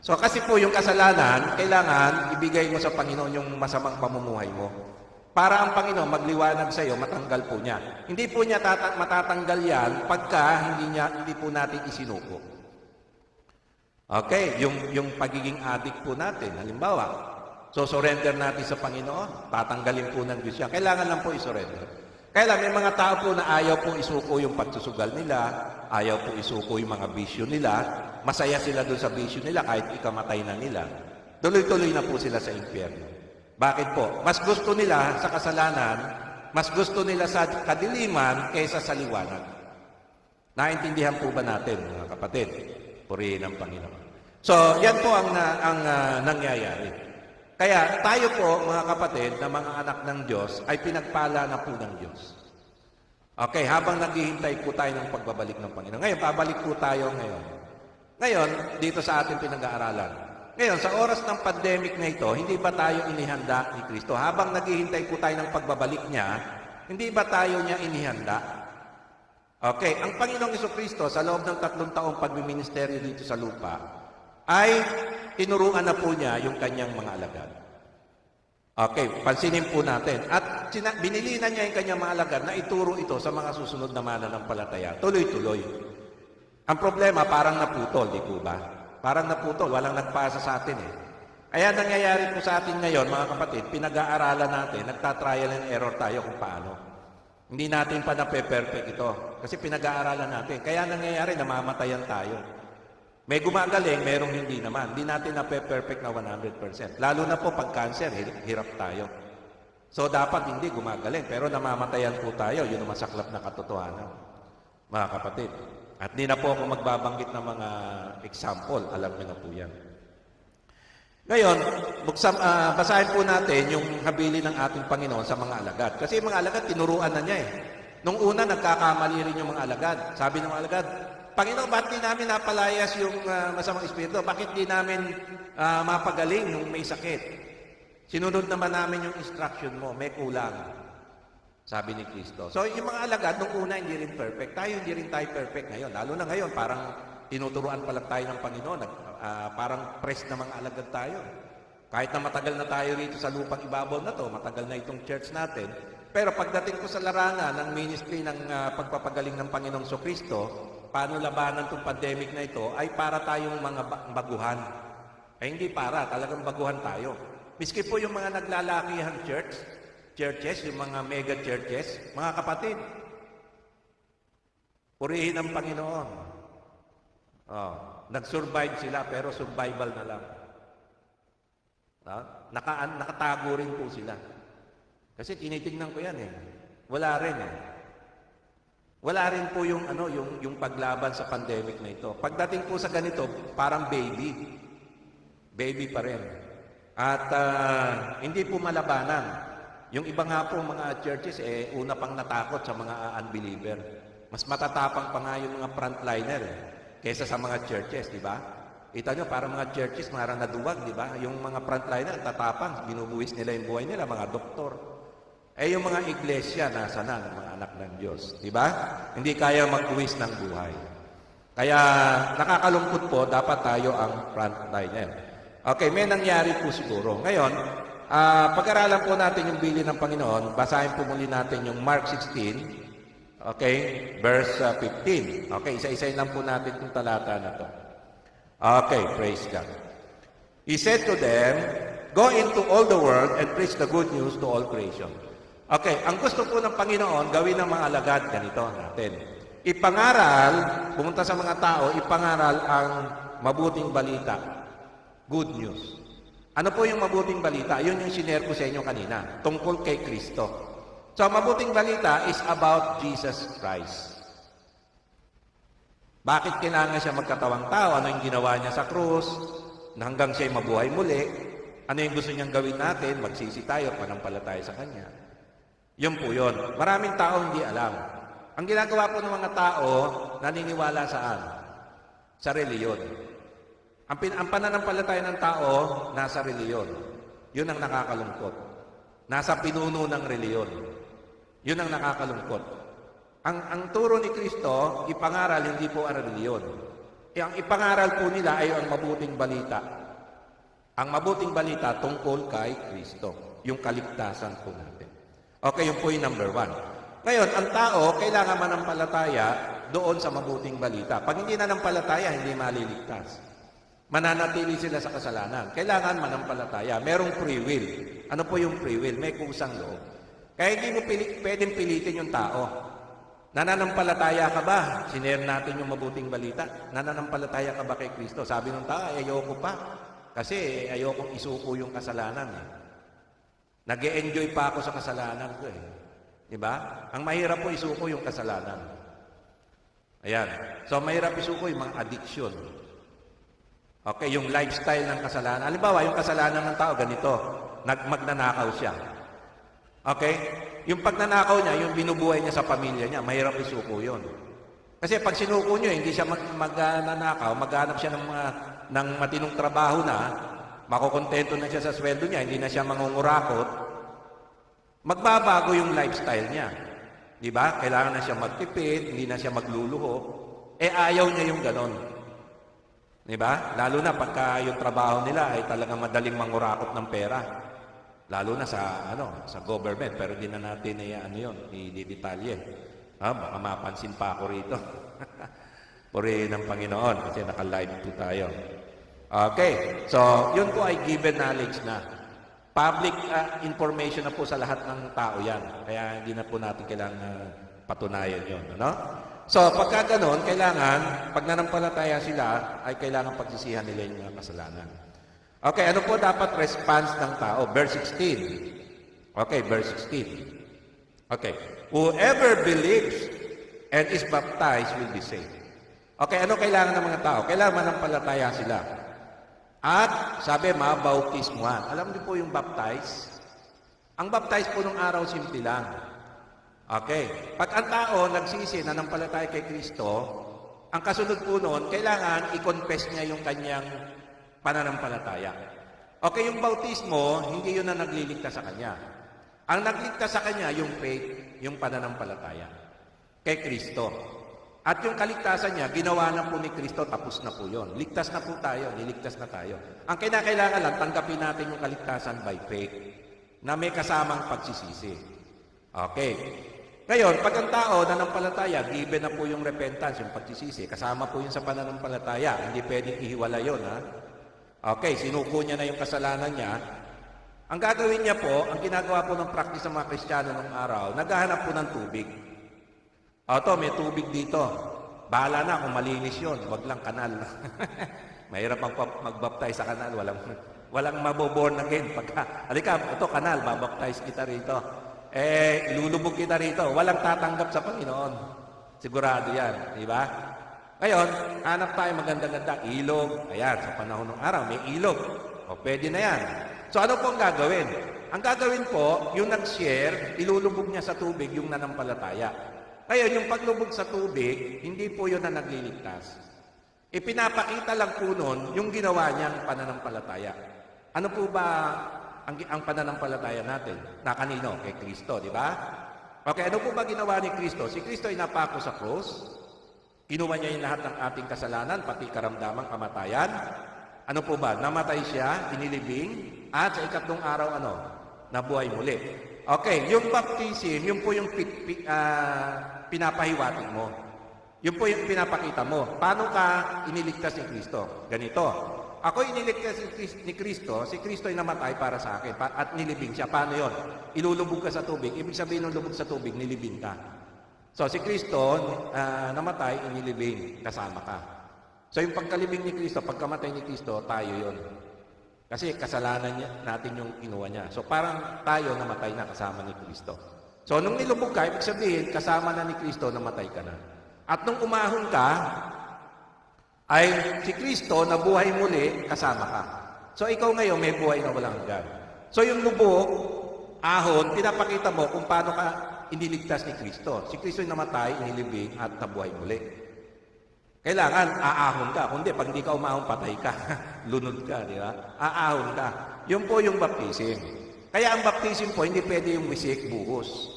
So kasi po yung kasalanan, kailangan ibigay mo sa Panginoon yung masamang pamumuhay mo. Para ang Panginoon magliwanag sa iyo, matanggal po niya. Hindi po niya matatanggal yan pagka hindi po natin isinuko. Okay, yung pagiging addict po natin, halimbawa, so surrender natin sa Panginoon, tatanggalin po ng Diyos yan. Kailangan lang po isurrender. Kaya may mga tao po na ayaw po isuko yung pagsusugal nila, ayaw po isuko yung mga bisyo nila, masaya sila doon sa bisyo nila kahit ikamatay na nila. Tuloy-tuloy na po sila sa impyerno. Bakit po? Mas gusto nila sa kasalanan, mas gusto nila sa kadiliman kaysa sa liwanag. Naintindihan po ba natin, mga kapatid? Purihin ang Panginoon. So, yan po ang nangyayari. Kaya tayo po, mga kapatid, na mga anak ng Diyos, ay pinagpala na po ng Diyos. Okay, habang naghihintay po tayo ng pagbabalik ng Panginoon. Ngayon, pabalik po tayo ngayon. Ngayon, dito sa ating pinag-aaralan. Ngayon, sa oras ng pandemic na ito, hindi ba tayo inihanda ni Kristo? Habang naghihintay po tayo ng pagbabalik niya, hindi ba tayo niya inihanda? Okay, ang Panginoong Jesucristo sa loob ng 3 taong pagmiministeryo dito sa lupa, ay tinuruan na po niya yung kanyang mga alagad. Okay, pansinin po natin. At binilinan niya yung kanyang mga alagad na ituro ito sa mga susunod na mananampalataya. Tuloy-tuloy. Ang problema, parang naputol, di po ba? Parang naputol, walang nagpasa sa atin eh. Kaya nangyayari po sa atin ngayon, mga kapatid, pinag-aaralan natin, nagtatrial and error tayo kung paano. Hindi natin pa na-perfect ito. Kasi pinag-aaralan natin. Kaya nangyayari, namamatayan tayo. May gumagaling, merong hindi naman. Hindi natin na-perfect na 100%. Lalo na po pag cancer, hirap tayo. So dapat hindi gumagaling, pero namamatayan po tayo. Yun ang masaklap na katotohanan, mga kapatid. At di na po ako magbabanggit ng mga example. Alam niyo na po yan. Ngayon, basahin po natin yung habili ng ating Panginoon sa mga alagad. Kasi yung mga alagad, tinuruan na niya eh. Nung una, nagkakamali rin yung mga alagad. Sabi ng mga alagad, Panginoon, bakit di namin napalayas yung masamang espiritu? Bakit di namin mapagaling yung may sakit? Sinunod naman namin yung instruction mo, may kulang. Sabi ni Kristo. So, yung mga alagad, nung una, hindi rin perfect. Tayo, hindi rin tayo perfect ngayon. Lalo na ngayon, parang tinuturuan pa lang tayo ng Panginoon. Parang press na mga alagad tayo. Kahit na matagal na tayo rito sa lupang ibabaw na to, matagal na itong church natin. Pero pagdating ko sa larangan ng ministry ng pagpapagaling ng Panginoong Kristo, paano labanan itong pandemic na ito, ay para tayong mga baguhan. Ay hindi para, talagang baguhan tayo. Miski po yung mga naglalakihang churches, yung mga mega churches, mga kapatid, purihin ang Panginoon. Nag-survive sila, pero survival na lang. Nakatago rin po sila. Kasi tinitingnan ko yan eh. Wala rin eh. Wala rin po yung, yung paglaban sa pandemic na ito. Pagdating po sa ganito, parang baby. Baby pa rin. At hindi po malabanan. Yung iba nga po mga churches, una pang natakot sa mga unbeliever. Mas matatapang pa nga yung mga frontliner kaysa sa mga churches, di ba? Kita nyo, parang mga churches, marang naduwag, di ba? Yung mga frontliner, tatapang, binubuwis nila yung buhay nila, mga doktor. Yung mga iglesia, nasa na, ng mga anak ng Diyos, di ba? Hindi kaya magbuwis ng buhay. Kaya, nakakalungkot po, dapat tayo ang frontliner. Okay, may nangyari po siguro. Ngayon, pag-aralan po natin yung bili ng Panginoon, basahin po muli natin yung Mark 16, okay, verse 15. Okay, isa-isayin lang po natin yung talata na to. Okay, praise God. He said to them, go into all the world and preach the good news to all creation. Okay, ang gusto po ng Panginoon, gawin ng mga alagad, ganito natin. Ipangaral, pumunta sa mga tao, ipangaral ang mabuting balita. Good news. Ano po yung mabuting balita? Yun yung sinare ko sa inyo kanina, tungkol kay Kristo. So, mabuting balita is about Jesus Christ. Bakit kailangan siya magkatawang tao? Ano yung ginawa niya sa krus? Na hanggang siya'y mabuhay muli? Ano yung gusto niyang gawin natin? Magsisi tayo, panampalataya sa Kanya. Yun po yun. Maraming tao hindi alam. Ang ginagawa po ng mga tao, naniniwala saan? Sa reliyon. Ang pananampalataya ng tao, nasa reliyon. Yun ang nakakalungkot. Nasa pinuno ng reliyon. Yun ang nakakalungkot. Ang turo ni Kristo, ipangaral, hindi po ang reliyon. Ang ipangaral po nila ay ang mabuting balita. Ang mabuting balita tungkol kay Kristo. Yung kaligtasan po natin. Okay, yun po yung number 1. Ngayon, ang tao, kailangan manampalataya doon sa mabuting balita. Pag hindi nanampalataya, hindi maliligtas. Mananatili sila sa kasalanan. Kailangan manampalataya. Merong free will. Ano po yung free will? May kusang loob. Kaya hindi mo pwedeng pilitin yung tao. Nananampalataya ka ba? Sinare natin yung mabuting balita. Nananampalataya ka ba kay Kristo? Sabi ng tao, ayoko pa. Kasi ayokong isuko yung kasalanan. Nag-e-enjoy pa ako sa kasalanan ko . Diba? Ang mahirap po isuko yung kasalanan. Ayan. So, mahirap isuko yung mga addiction. Okay, yung lifestyle ng kasalanan. Halimbawa, yung kasalanan ng tao, ganito. Magnanakaw siya. Okay? Yung pagnanakaw niya, yung binubuhay niya sa pamilya niya, mahirap isuko yun. Kasi pag sinuko niyo, hindi siya magnanakaw, maghanap siya ng matinong trabaho na, makukontento na siya sa sweldo niya, hindi na siya mangungurakot, magbabago yung lifestyle niya. Di ba? Kailangan na siya magtipid, hindi na siya magluluho. Ayaw niya yung ganon. Diba? Lalo na pagka yung trabaho nila ay talagang madaling mangurakot ng pera. Lalo na sa government, pero di na natin i-detalye. Baka mapansin pa ako rito. Purihin ng Panginoon kasi naka-live po tayo. Okay, so yun po ay given knowledge na. Public information na po sa lahat ng tao yan. Kaya hindi na po natin kailangan patunayan yun. Ano? So pagka ganun, kailangan, pag nanampalataya sila, ay kailangan pagsisihan nila yung mga kasalanan. Okay, ano po dapat response ng tao? Verse 16. Okay, verse 16. Okay, whoever believes and is baptized will be saved. Okay, ano kailangan ng mga tao? Kailangan manampalataya sila. At sabi, mabautismuhan. Alam niyo po yung baptize? Ang baptize po nung araw, simple lang. Okay. Pag ang tao nagsisi, nanampalataya kay Kristo, ang kasunod po noon, kailangan i-confess niya yung kanyang pananampalataya. Okay, yung bautismo, hindi yun na nagliligtas sa kanya. Ang nagligtas sa kanya, yung faith, yung pananampalataya kay Kristo. At yung kaligtasan niya, ginawa na po ni Kristo, tapos na po yun. Ligtas na po tayo, niligtas na tayo. Ang kinakailangan lang, tanggapin natin yung kaligtasan by faith, na may kasamang pagsisisi. Okay. Ngayon, pag ang tao nanampalataya, given na po yung repentance, yung pagsisisi, kasama po yun sa pananampalataya. Hindi pwedeng ihiwala yun, ha? Okay, sinuko niya na yung kasalanan niya. Ang gagawin niya po, ang ginagawa po ng practice ng mga Kristiyano nung araw, naghahanap po ng tubig. Oto, may tubig dito. Bahala na kung malinis yun. Wag lang kanal. Mahirap mag-baptize sa kanal. Walang maboborn again. Halika, ito kanal, babaptize kita rito. Ilulubog kita rito. Walang tatanggap sa Panginoon. Sigurado yan. Di ba? Ngayon, hanap tayo maganda-ganda. Ilog. Ayan, sa panahon ng araw, may ilog. O, pwede na yan. So, ano po ang gagawin? Ang gagawin po, yung nag-share, ilulubog niya sa tubig yung nanampalataya. Ngayon, yung paglubog sa tubig, hindi po yun na nagliligtas. Ipinapakita lang po nun yung ginawa niyang pananampalataya. Ano po ba ang pananampalataya natin? Na kanino? Kay Kristo, di ba? Okay, ano po ba ginawa ni Kristo? Si Kristo ay napako sa krus. Kinuha niya yung lahat ng ating kasalanan, pati karamdamang kamatayan. Ano po ba? Namatay siya, inilibing, at sa ikatlong araw, nabuhay muli. Okay, yung baptism, yun po yung pinapahiwatig mo. Yun po yung pinapakita mo. Paano ka iniligtas ni Kristo? Ganito. Ako iniligtas ni Kristo, si Kristo ay namatay para sa akin at nilibing siya. Paano yon? Ilulubog ka sa tubig. Ibig sabihin ng lubog sa tubig, nilibing ka. So si Kristo, namatay, inilibing, kasama ka. So yung pagkalibing ni Kristo, pagkamatay ni Kristo, tayo yon. Kasi kasalanan natin yung kinuha niya. So parang tayo namatay na kasama ni Kristo. So nung nilubog ka, ibig sabihin, kasama na ni Kristo, namatay ka na. At nung umahon ka, ay si Kristo nabuhay muli, kasama ka. So ikaw ngayon may buhay na walang hanggan. So yung lubog, ahon, pinapakita mo kung paano ka iniligtas ni Kristo. Si Kristo yung namatay, inilibing, at nabuhay muli. Kailangan, aahon ka. Kundi, pag hindi ka umahon, patay ka. Lunod ka, di ba? Aahon ka. Yun po yung baptism. Kaya ang baptism po, hindi pwede yung wisik, buhos.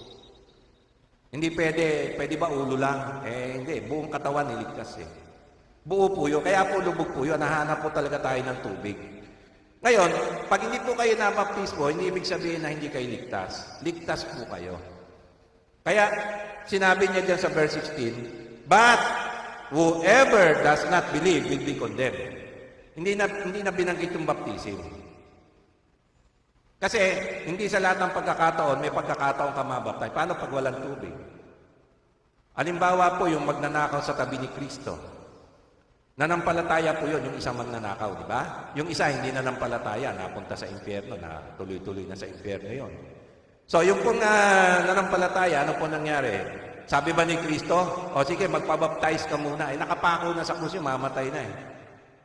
Hindi pwede ba ulo lang? Hindi. Buong katawan, niligtas eh. Buo po yun. Kaya po lubog po yun. Nahanap po talaga tayo ng tubig. Ngayon, pag hindi po kayo nabaptismo, hindi ibig sabihin na hindi kayo ligtas. Ligtas po kayo. Kaya, sinabi niya dyan sa verse 16, but whoever does not believe will be condemned. Hindi na binanggit yung baptism. Kasi hindi sa lahat ng pagkakataon may pagkakataon ka mabaptize. Paano pag walang tubig? Halimbawa po yung magnanakaw sa tabi ni Kristo. Nanampalataya po yun, yung isang magnanakaw, di ba? Yung isa hindi nanampalataya, napunta sa impyerno, na tuloy-tuloy na sa impyerno yon. So yung pong nanampalataya, ano po nangyari? Sabi ba ni Kristo, o sige, magpabaptize ka muna. Nakapako na sa krus yung mamatay na eh.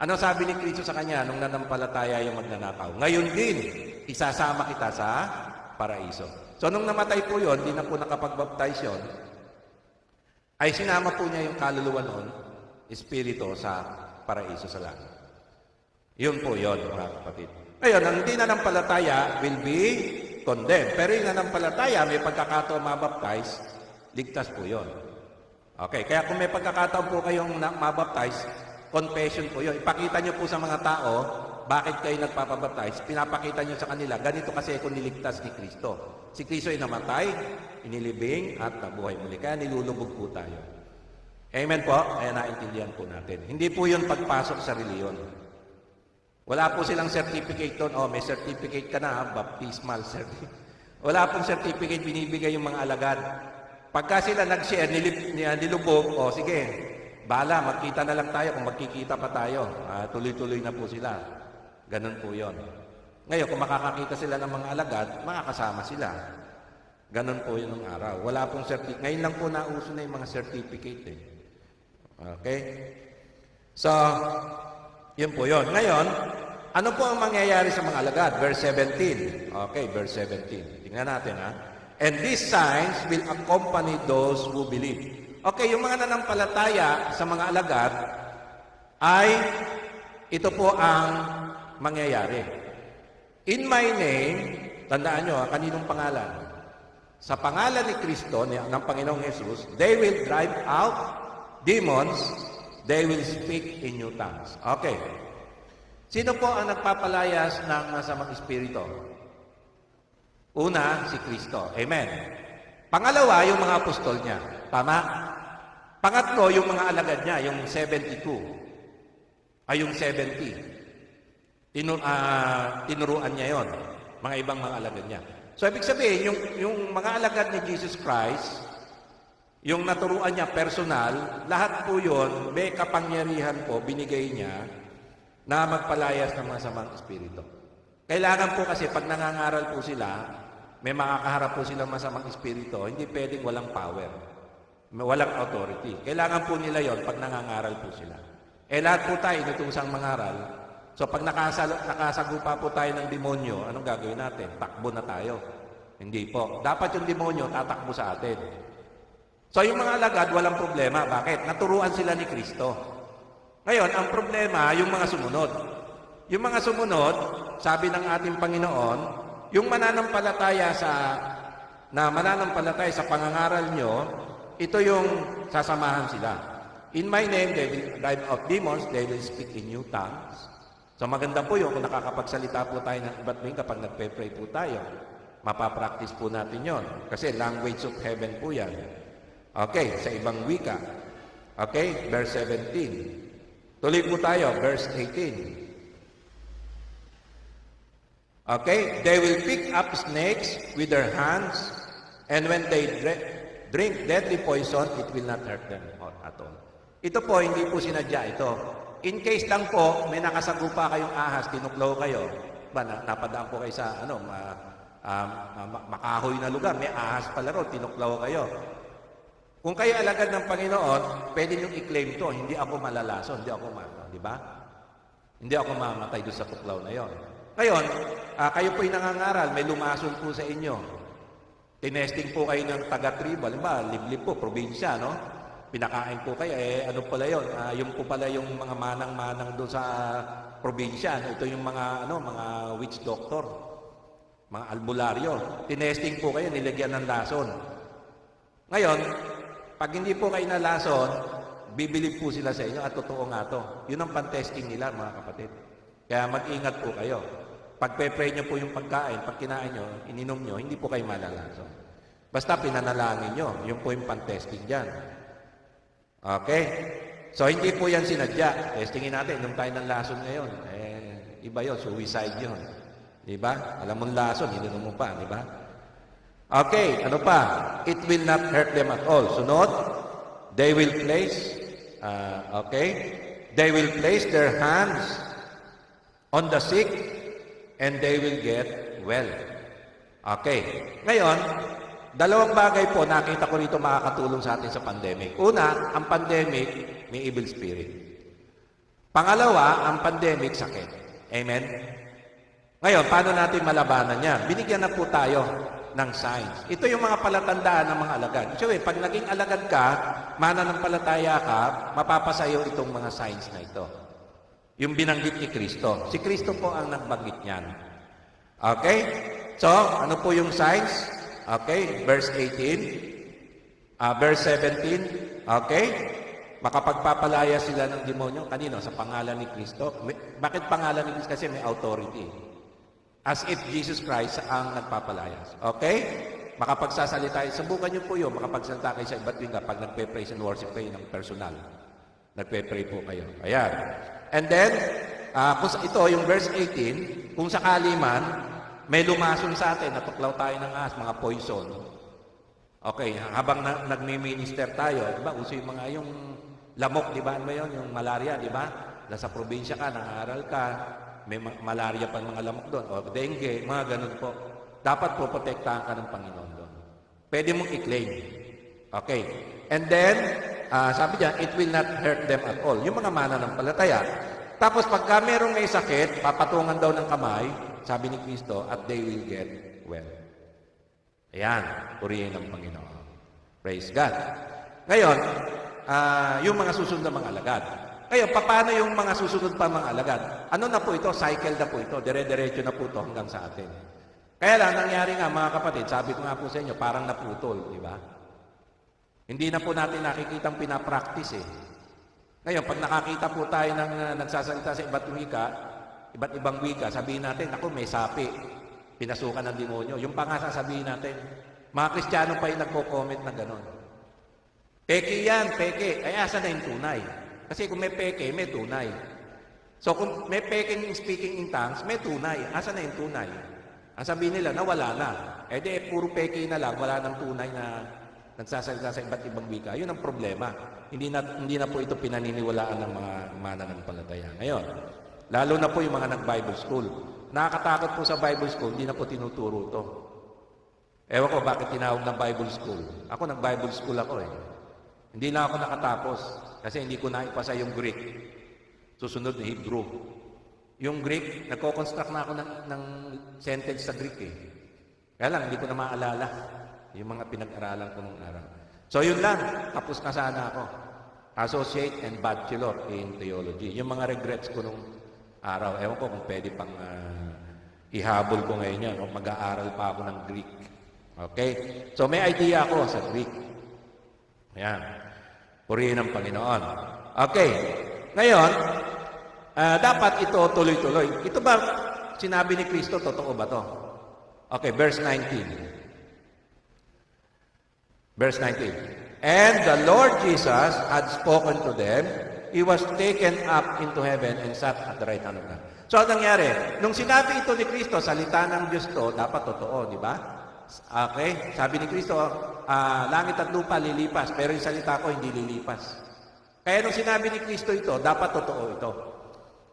Ano sabi ni Kristo sa kanya nung nanampalataya yung magnanakaw? Ngayon din, isasama kita sa paraiso. So nung namatay po yun, di na po nakapagbaptize yun, ay sinama po niya yung kaluluwa noon, espiritu sa paraiso sa langit. Yun po yun, mga kapatid. Ngayon, ang hindi nanampalataya will be condemned. Pero yung nanampalataya, may pagkakataon mabaptize, ligtas po yun. Okay, kaya kung may pagkakataon po kayong mabaptize, confession po yun. Ipakita nyo po sa mga tao, bakit kayo nagpapabaptize, pinapakita nyo sa kanila, ganito kasi ako niligtas ni Kristo. Si Kristo ay namatay, inilibing, at nabuhay muli. Kaya nilulubog po tayo. Amen po? Kaya naintindihan po natin. Hindi po yun pagpasok sa reliyon. Wala po silang certificate doon. Oh, may certificate ka na, baptismal certificate. Wala pong certificate binibigay yung mga alagad. Pagka sila nag-share, nilubog, o sige, bala, magkita na lang tayo kung magkikita pa tayo. Tuloy-tuloy na po sila. Ganun po yon. Ngayon, kung makakakita sila ng mga alagad, makakasama sila. Ganun po yun ng araw. Wala pong certificate. Ngayon lang po nauso na yung mga certificate. Okay? So, yun po yun. Ngayon, ano po ang mangyayari sa mga alagad? Verse 17. Okay, verse 17. Tingnan natin, ha? And these signs will accompany those who believe. Okay, yung mga nanampalataya sa mga alagad ay ito po ang mangyayari. In my name, tandaan nyo, kaninong pangalan? Sa pangalan ni Kristo, ng Panginoong Jesus, they will drive out demons, they will speak in new tongues. Okay. Sino po ang nagpapalayas ng masamang espiritu? Una, si Kristo. Amen. Pangalawa, yung mga apostol niya. Tama? Pangatlo, yung mga alagad niya, yung 72. Ay, yung 70. Tinuruan niya yon, mga ibang mga alagad niya. So, ibig sabihin, yung mga alagad ni Jesus Christ, yung naturuan niya personal, lahat po yun, may kapangyarihan po, binigay niya na magpalayas ng mga samang espiritu. Kailangan po kasi pag nangangaral po sila, may makakaharap po silang masamang espiritu, hindi pwedeng walang power, walang authority. Kailangan po nila yon pag nangangaral po sila. Lahat po tayo inutusang mangaral. So pag nakasagupa po tayo ng demonyo, anong gagawin natin? Takbo na tayo. Hindi po. Dapat yung demonyo tatakbo sa atin. So yung mga alagad, walang problema. Bakit? Naturuan sila ni Kristo. Ngayon, ang problema, yung mga sumunod. Yung mga sumunod, sabi ng ating Panginoon, yung mananampalataya sa pangangaral nyo, ito yung sasamahan sila. In my name, they will drive out demons, they will speak in new tongues. So maganda po yun kung nakakapagsalita po tayo ng iba't ibang kapag nagpe-pray po tayo. Mapapractice po natin yon. Kasi language of heaven po yan. Okay, sa ibang wika. Okay, verse 17. Tuloy po tayo, verse 18. Okay, they will pick up snakes with their hands, and when they drink deadly poison, it will not hurt them at all. Ito po, hindi po sinadya ito. In case lang po, may nakasagupa kayong ahas, tinuklaw kayo, napadaan po kayo sa makahoy na lugar, may ahas pala ro, tinuklaw kayo. Kung kayo alagad ng Panginoon, pwede niyong i-claim to, hindi ako malalason, hindi ako di ba? Hindi ako mamatay doon sa tuklaw na yon. Ngayon, kayo po'y nangangaral, may lumason po sa inyo. Tinesting po kayo ng taga-tribo, liblib po, probinsya, no? Pinakain po kayo, ano pala yun? Yung po pala yung mga manang-manang doon sa probinsya. Ito yung mga witch doctor, mga albularyo. Tinesting po kayo, nilagyan ng lason. Ngayon, pag hindi po kayo nalason, bibilib po sila sa inyo at totoo nga to. Yun ang pan-testing nila, mga kapatid. Kaya mag-ingat po kayo. Pag pe-pray nyo po yung pagkain, pag kinain nyo, ininom nyo, hindi po kayo malalason. Basta pinanalangin nyo, yun po yung pan-testing dyan. Okay? So, hindi po yan sinadya. Testingin natin, inom tayo ng lason ngayon. Iba yun, suicide yun. Diba? Alam mong lason, ininom mo pa, diba? Okay, ano pa? It will not hurt them at all. Sunod, they will place, they will place their hands on the sick and they will get well. Okay. Ngayon, dalawang bagay po nakita ko rito makakatulong sa atin sa pandemic. Una, ang pandemic may evil spirit. Pangalawa, ang pandemic sakit. Amen? Ngayon, paano natin malabanan yan? Binigyan na po tayo ng signs. Ito yung mga palatandaan ng mga alagad. So, pag naging alagad ka, mananampalataya ka, mapapasayo itong mga signs na ito. Yung binanggit ni Kristo. Si Kristo po ang nagbanggit niyan. Okay? So, ano po yung signs? Okay, verse 18. Verse 17. Okay? Makapagpapalaya sila ng demonyo. Kanino? Sa pangalan ni Kristo. Bakit pangalan ni Kristo? Kasi may authority. As if Jesus Christ ang nagpapalayas. Okay? Makapagsasalita kayo. Subukan niyo po yun. Makapagsalita kayo sa iba't ibang pag nagpe-praise and worship kayo ng personal. Nagpe-pray po kayo. Ayan. And then, Ito, yung verse 18, kung sakali man, may lumason sa atin, natuklaw tayo ng ahas, mga poison. Okay, habang nagmi-minister tayo, di ba, uso yung mga yung lamok, di ba, ano ba yun, yung malaria, di ba? Nasa probinsya ka, nangaral ka, may malaria pa mga lamok doon, o dengue, mga ganun po. Dapat po protektahan ka ng Panginoon doon. Pwede mong i-claim. Okay. And then, sabi niya, it will not hurt them at all. Yung mga mananampalataya. Tapos pagka merong may sakit, papatungan daw ng kamay, sabi ni Kristo, at they will get well. Ayan, purihin ng Panginoon. Praise God. Ngayon, yung mga susunod na mga alagad. Ngayon, paano yung mga susunod pa mga alagad? Ano na po ito? Cycle na po ito. Dire-diretso na po ito hanggang sa atin. Kaya lang, nangyari nga mga kapatid, sabi ko nga po sa inyo, parang naputol, di ba? Hindi na po natin nakikitang pinapractice eh. Ngayon, pag nakakita po tayo ng nagsasalita sa iba't ibang wika, sabihin natin, ako may sapi, pinasukan ng demonyo. Yung pa nga sasabihin natin, mga Kristiyano pa yung nagko-comment na gano'n. Peke yan, peke. Ay, asa na yung tunay? Kasi kung may peke, may tunay. So, kung may peking speaking in tongues, may tunay. Asa na yung tunay? Ang sabihin nila, nawala na. Eh di, puro peke na lang, wala nang tunay na nagsasalita sa iba't ibang wika. Yun ang problema. Hindi na po ito pinaniniwalaan ng mga mananampalataya. Ngayon, lalo na po yung mga nag-Bible school. Nakakatakot po sa Bible school, hindi na po tinuturo to. Ewan ko bakit tinawag ng Bible school. Ako nag-Bible school ako eh. Hindi na ako nakatapos kasi hindi ko naipasa yung Greek. Susunod na Hebrew. Yung Greek, nagko-construct na ako ng sentence sa Greek eh. Kaya lang, hindi ko na maalala yung mga pinag-aralan ko nung araw. So yun lang, tapos na sana ako. Associate and Bachelor in Theology. Yung mga regrets ko nung araw, ewan ko kung pwede pang ihabol ko ngayon yan, o mag-aaral pa ako ng Greek. Okay? So may idea ako sa Greek. Ayan. Purihin ng Panginoon. Okay. Ngayon, dapat ito tuloy-tuloy. Ito ba sinabi ni Kristo? Totoo ba to? Okay, verse 19. Verse 19. And the Lord Jesus had spoken to them. He was taken up into heaven and sat at the right hand of God. So, anong nangyari? Nung sinabi ito ni Kristo, salita ng Diyos to, dapat totoo, di ba? Okay? Sabi ni Kristo, langit at lupa lilipas, pero yung salita ko hindi lilipas. Kaya nung sinabi ni Kristo ito, dapat totoo ito.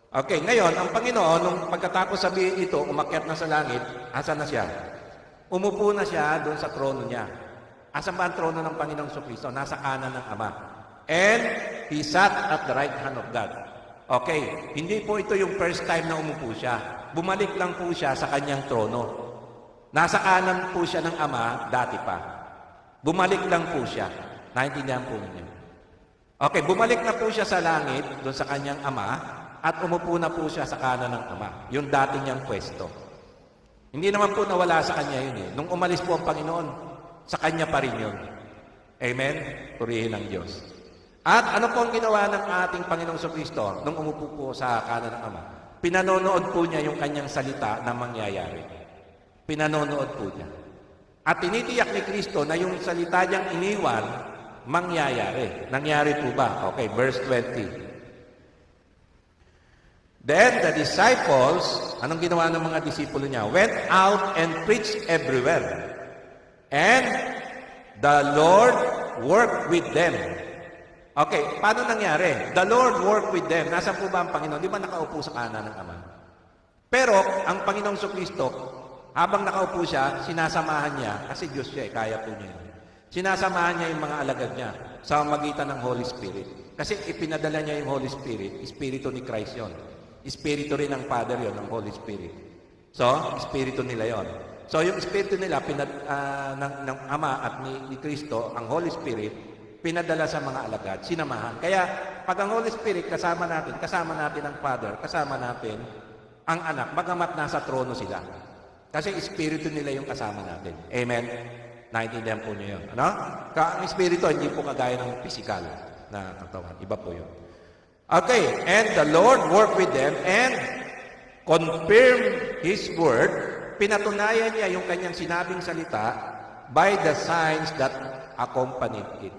Okay, ngayon, ang Panginoon, nung pagkatapos sabihin ito, umakyat na sa langit, asan na siya? Umupo na siya doon sa trono niya. Asan ba ang trono ng Panginoong Kristo? Nasa kanan ng Ama. And He sat at the right hand of God. Okay, hindi po ito yung first time na umupo siya. Bumalik lang po siya sa kanyang trono. Nasa kanan po siya ng Ama, dati pa. Bumalik lang po siya. Naintindihan po ninyo. Okay, bumalik na po siya sa langit, doon sa kanyang Ama, at umupo na po siya sa kanan ng Ama, yung dati niyang pwesto. Hindi naman po nawala sa kanya yun eh. Nung umalis po ang Panginoon, sa kanya pa rin yun. Amen? Purihin ang Diyos. At ano po ang ginawa ng ating Panginoong Kristo nung umupo po sa kanan ng Ama? Pinanonood po niya yung kanyang salita na mangyayari. Pinanonood po niya. At tinitiyak ni Kristo na yung salita niyang iniwan, mangyayari. Nangyari po ba? Okay, verse 20. Then the disciples, anong ginawa ng mga disipulo niya? Went out and preached everywhere. And the Lord worked with them. Okay, paano nangyari? The Lord worked with them. Nasaan po ba ang Panginoon? Di ba nakaupo sa kanan ng Ama? Pero, ang Panginoong Kristo, habang nakaupo siya, sinasamahan niya, kasi Diyos siya, kaya po niya. Sinasamahan niya yung mga alagad niya sa magitan ng Holy Spirit. Kasi ipinadala niya yung Holy Spirit. Espiritu ni Christ yun. Espiritu rin ng Father yon, ng Holy Spirit. So, espiritu nila yon. So, yung espiritu nila ng Ama at ni Kristo, ang Holy Spirit, pinadala sa mga alagad, sinamahan. Kaya, pag ang Holy Spirit kasama natin ang Father, kasama natin ang anak, bagamat nasa trono sila. Kasi espiritu nila yung kasama natin. Amen? Naintindihan po niyo yun. Ano? Ang espiritu, hindi po kagaya ng physical na katawan. Iba po yun. Okay, and the Lord worked with them and confirmed His word. Pinatunayan niya yung kanyang sinabing salita by the signs that accompanied it.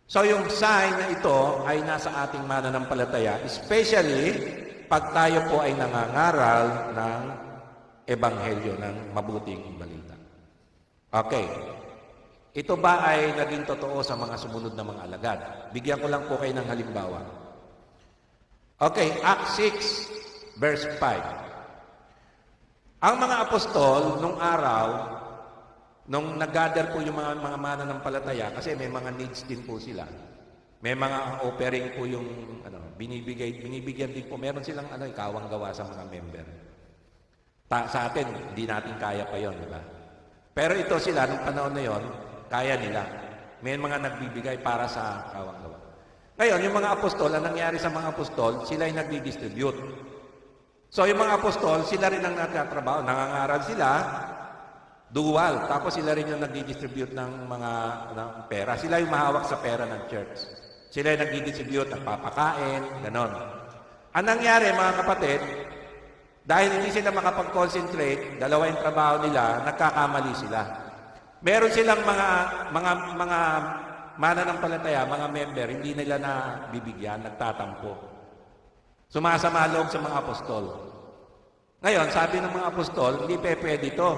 So yung sign na ito ay nasa ating mananampalataya, especially pag tayo po ay nangangaral ng ebanghelyo, ng mabuting balita. Okay. Ito ba ay naging totoo sa mga sumunod na mga alagad? Bigyan ko lang po kayo ng halimbawa. Okay, Acts 6, verse 5. Ang mga apostol, nung araw, nung nag-gather po yung mga mananampalataya, kasi may mga needs din po sila. May mga offering po yung binibigyan din po. Meron silang ikawang gawa sa mga member. Sa atin, hindi natin kaya pa yon, di ba? Pero ito sila, nung panahon na yon, kaya nila. May mga nagbibigay para sa kawang gawa. Ngayon, yung mga apostol, ang nangyari sa mga apostol, sila ay nagdi-distribute. So, yung mga apostol, sila rin ang nagtatrabaho. Nangangaral sila, dual. Tapos sila rin yung nagdi-distribute ng pera. Sila yung mahawak sa pera ng church. Sila yung nagdi-distribute, nagpapakain, ganon. Ang nangyari, mga kapatid, dahil hindi sila makapag-concentrate, dalawa yung trabaho nila, nagkakamali sila. Meron silang mga mananampalataya, mga member, hindi nila na bibigyan, nagtatampo. Sumasama loob sa mga apostol. Ngayon, sabi ng mga apostol, hindi pwede ito.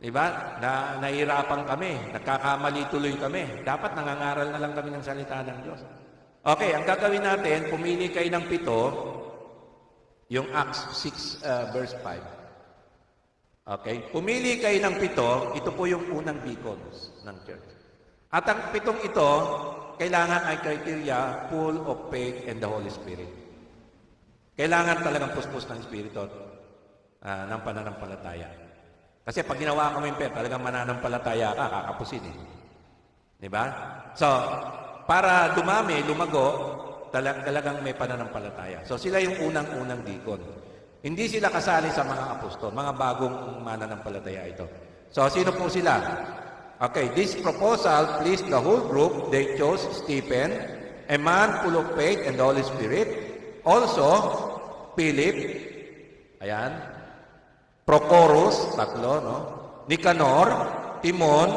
Diba? Nahihirapan kami, nagkakamali tuloy kami. Dapat nangangaral na lang kami ng salita ng Diyos. Okay, ang gagawin natin, pumili kayo ng 7, yung Acts 6 verse 5. Okay? Pumili kayo ng 7, ito po yung unang deacons ng church. At ang 7 ito, kailangan ay criteria full of faith and the Holy Spirit. Kailangan talagang puspos ng Espiritu ng pananampalataya. Kasi pag ginawa ko yung faith, talagang mananampalataya ka, kakapusin eh. Diba? So, para dumami, lumago, talagang may pananampalataya. So sila yung unang-unang deacon. Hindi sila kasali sa mga apostol, mga bagong mananampalataya ito. So sino po sila? Okay, this proposal pleased the whole group. They chose Stephen, a man full of faith and the Holy Spirit. Also, Philip, ayan, Prochorus, 3, no? Nicanor, Timon,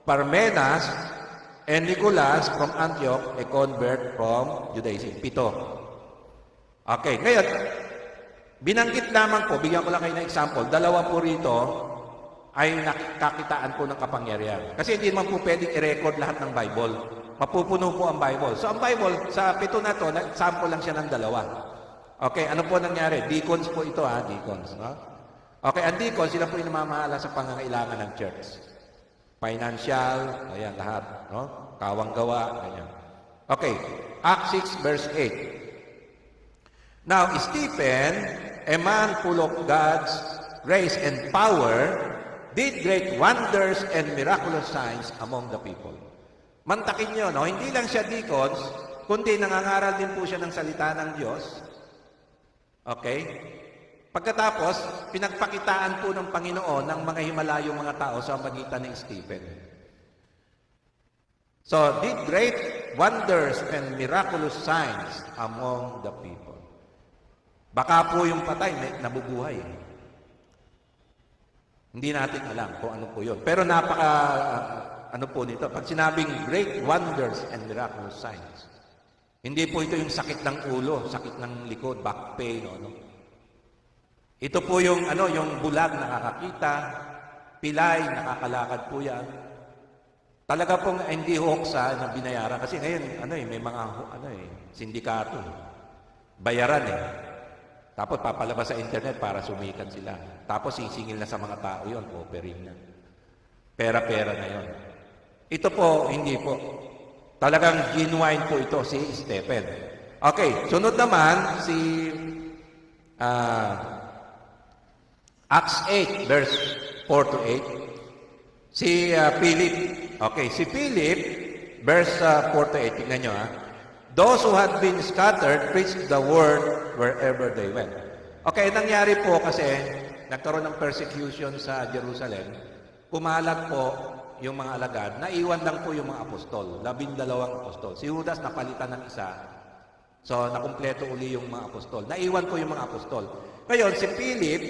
Parmenas, and Nicolas from Antioch, a convert from Judaism. 7. Okay, ngayon, binanggit lamang po, bigyan ko lang kayo ng example, 2 po rito ay nakakitaan po ng kapangyarihan. Kasi hindi naman po pwedeng i-record lahat ng Bible. Mapupuno po ang Bible. So ang Bible, sa 7 na to, sample lang siya ng 2. Okay, ano po nangyari? Deacons po ito, deacons. No? Okay, ang deacons, sila po yung namamahala sa pangangailangan ng church. Financial, ayan, lahat. No? Kawang gawa, ayan. Okay, Acts 6 verse 8. Now, Stephen, a man full of God's grace and power, did great wonders and miraculous signs among the people. Mantakin nyo, no? Hindi lang siya deacons, kundi nangangaral din po siya ng salita ng Diyos. Okay? Pagkatapos, pinagpakitaan po ng Panginoon ng mga himalayong mga tao sa pagitan ni Stephen. So, did great wonders and miraculous signs among the people. Baka po yung patay, nabubuhay. Hindi natin alam kung ano po yun. Pero ano po nito? Pag sinabing great wonders and miraculous signs, hindi po ito yung sakit ng ulo, sakit ng likod, back pain, no? Ito po yung yung bulag nakakakita, pilay nakakalakad po yan. Talaga pong hindi huksa na binayaran kasi ngayon may mga sindikato. Bayaran Tapos papalabas sa internet para sumikat sila. Tapos sisingil na sa mga tao yon, offering na. Pera-pera na yon. Ito po hindi po. Talagang genuine po ito si Stephen. Okay, sunod naman si Acts 8, verse 4 to 8. Si Philip. Okay, si Philip, verse 4 to 8. Tingnan nyo, Those who had been scattered preached the word wherever they went. Okay, nangyari po kasi, nagkaroon ng persecution sa Jerusalem. Pumalag po yung mga alagad. Naiwan lang po yung mga apostol. 12 apostol. Si Judas napalitan ng isa. So, nakumpleto uli yung mga apostol. Naiwan po yung mga apostol. Ngayon, si Philip,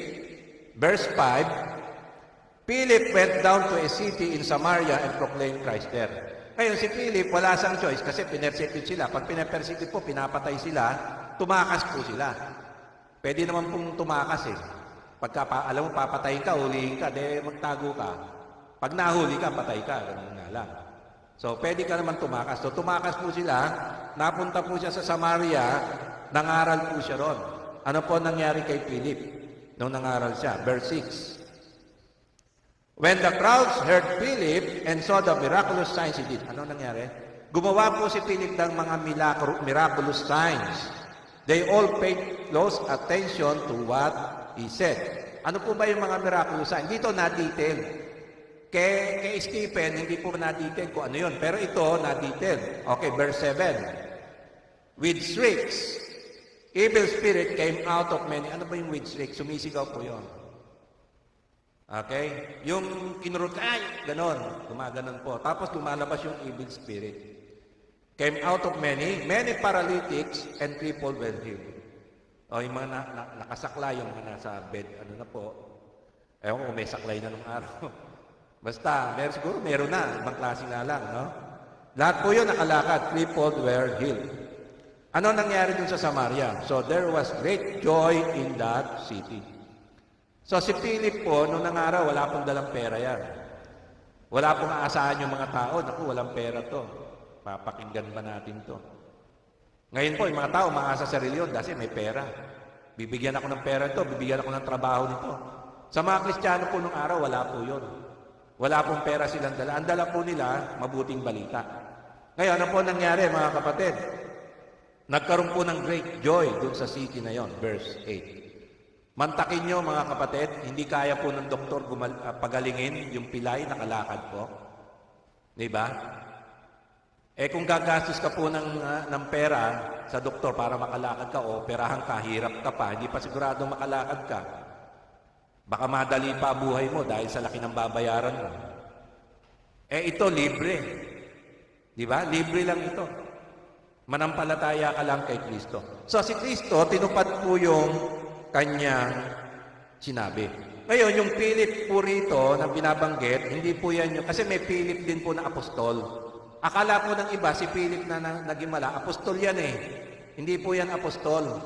verse 5, Philip went down to a city in Samaria and proclaimed Christ there. Ngayon, si Philip, wala sang choice kasi pinersecute sila. Pag pinepersecute po, pinapatay sila. tumakas po sila. Pwede naman pong tumakas eh. Alam mo, papatayin ka, hulihin ka, magtago ka. Pag nahuli ka, patay ka. Ganun nga lang. So, pwede ka naman tumakas. So, tumakas po sila. Napunta po siya sa Samaria. Nangaral po siya ron. Ano po nangyari kay Philip nung nangaral siya? Verse 6. When the crowds heard Philip and saw the miraculous signs he did. Ano nangyari? Gumawa po si Philip ng mga miraculous signs. They all paid close attention to what he said. Ano po ba yung mga miraculous signs? Dito na-detail. Kay Stephen, hindi po na-detail kung ano yun. Pero ito, na-detail. Okay, verse 7. With shrieks, evil spirit came out of many. Ano ba yung with shrieks? Sumisigaw po yun. Okay? Yung kinurot, ay, ganon. Gumaganon po. Tapos lumalabas yung evil spirit. Came out of many paralytics and people were healed. O, yung mga nakasakla, yung mga nasa bed, ano na po. Ewan ko, may saklay na nung araw. Basta, siguro meron na, ibang klase na lang, no? Lahat po yun nakalakad, crippled were healed. Ano nangyari dun sa Samaria? So, there was great joy in that city. So, si Philip po, nung nangaraw, wala pong dalang pera yan. Wala pong aasahan yung mga tao, naku, walang pera to. Papakinggan ba natin to? Ngayon po, yung mga tao, maasa sa reliyon kasi may pera. Bibigyan ako ng pera ito, bibigyan ako ng trabaho nito. Sa mga Kristiyano po nung araw, wala po yun. Wala pong pera silang dala. Ang dala po nila, mabuting balita. Ngayon, ano po nangyari, mga kapatid? Nagkaroon po ng great joy dun sa city na yon, verse 8. Mantakin nyo, mga kapatid, hindi kaya po ng doktor pagalingin yung pilay, nakalakad po. Diba? Kung gagastos ka po ng pera sa doktor para makalakad ka o operahan ka, hirap ka pa, hindi pa sigurado makalakad ka. Baka madali pa buhay mo dahil sa laki ng babayaran mo. Ito, libre. Di ba? Libre lang ito. Manampalataya ka lang kay Kristo. So, si Kristo, tinupad po yung kanyang sinabi. Ngayon, yung Philip po rito na binabanggit, hindi po yan yung... Kasi may Philip din po na apostol. Akala po ng iba, si Philip na nagimala, apostol yan eh. Hindi po yan apostol.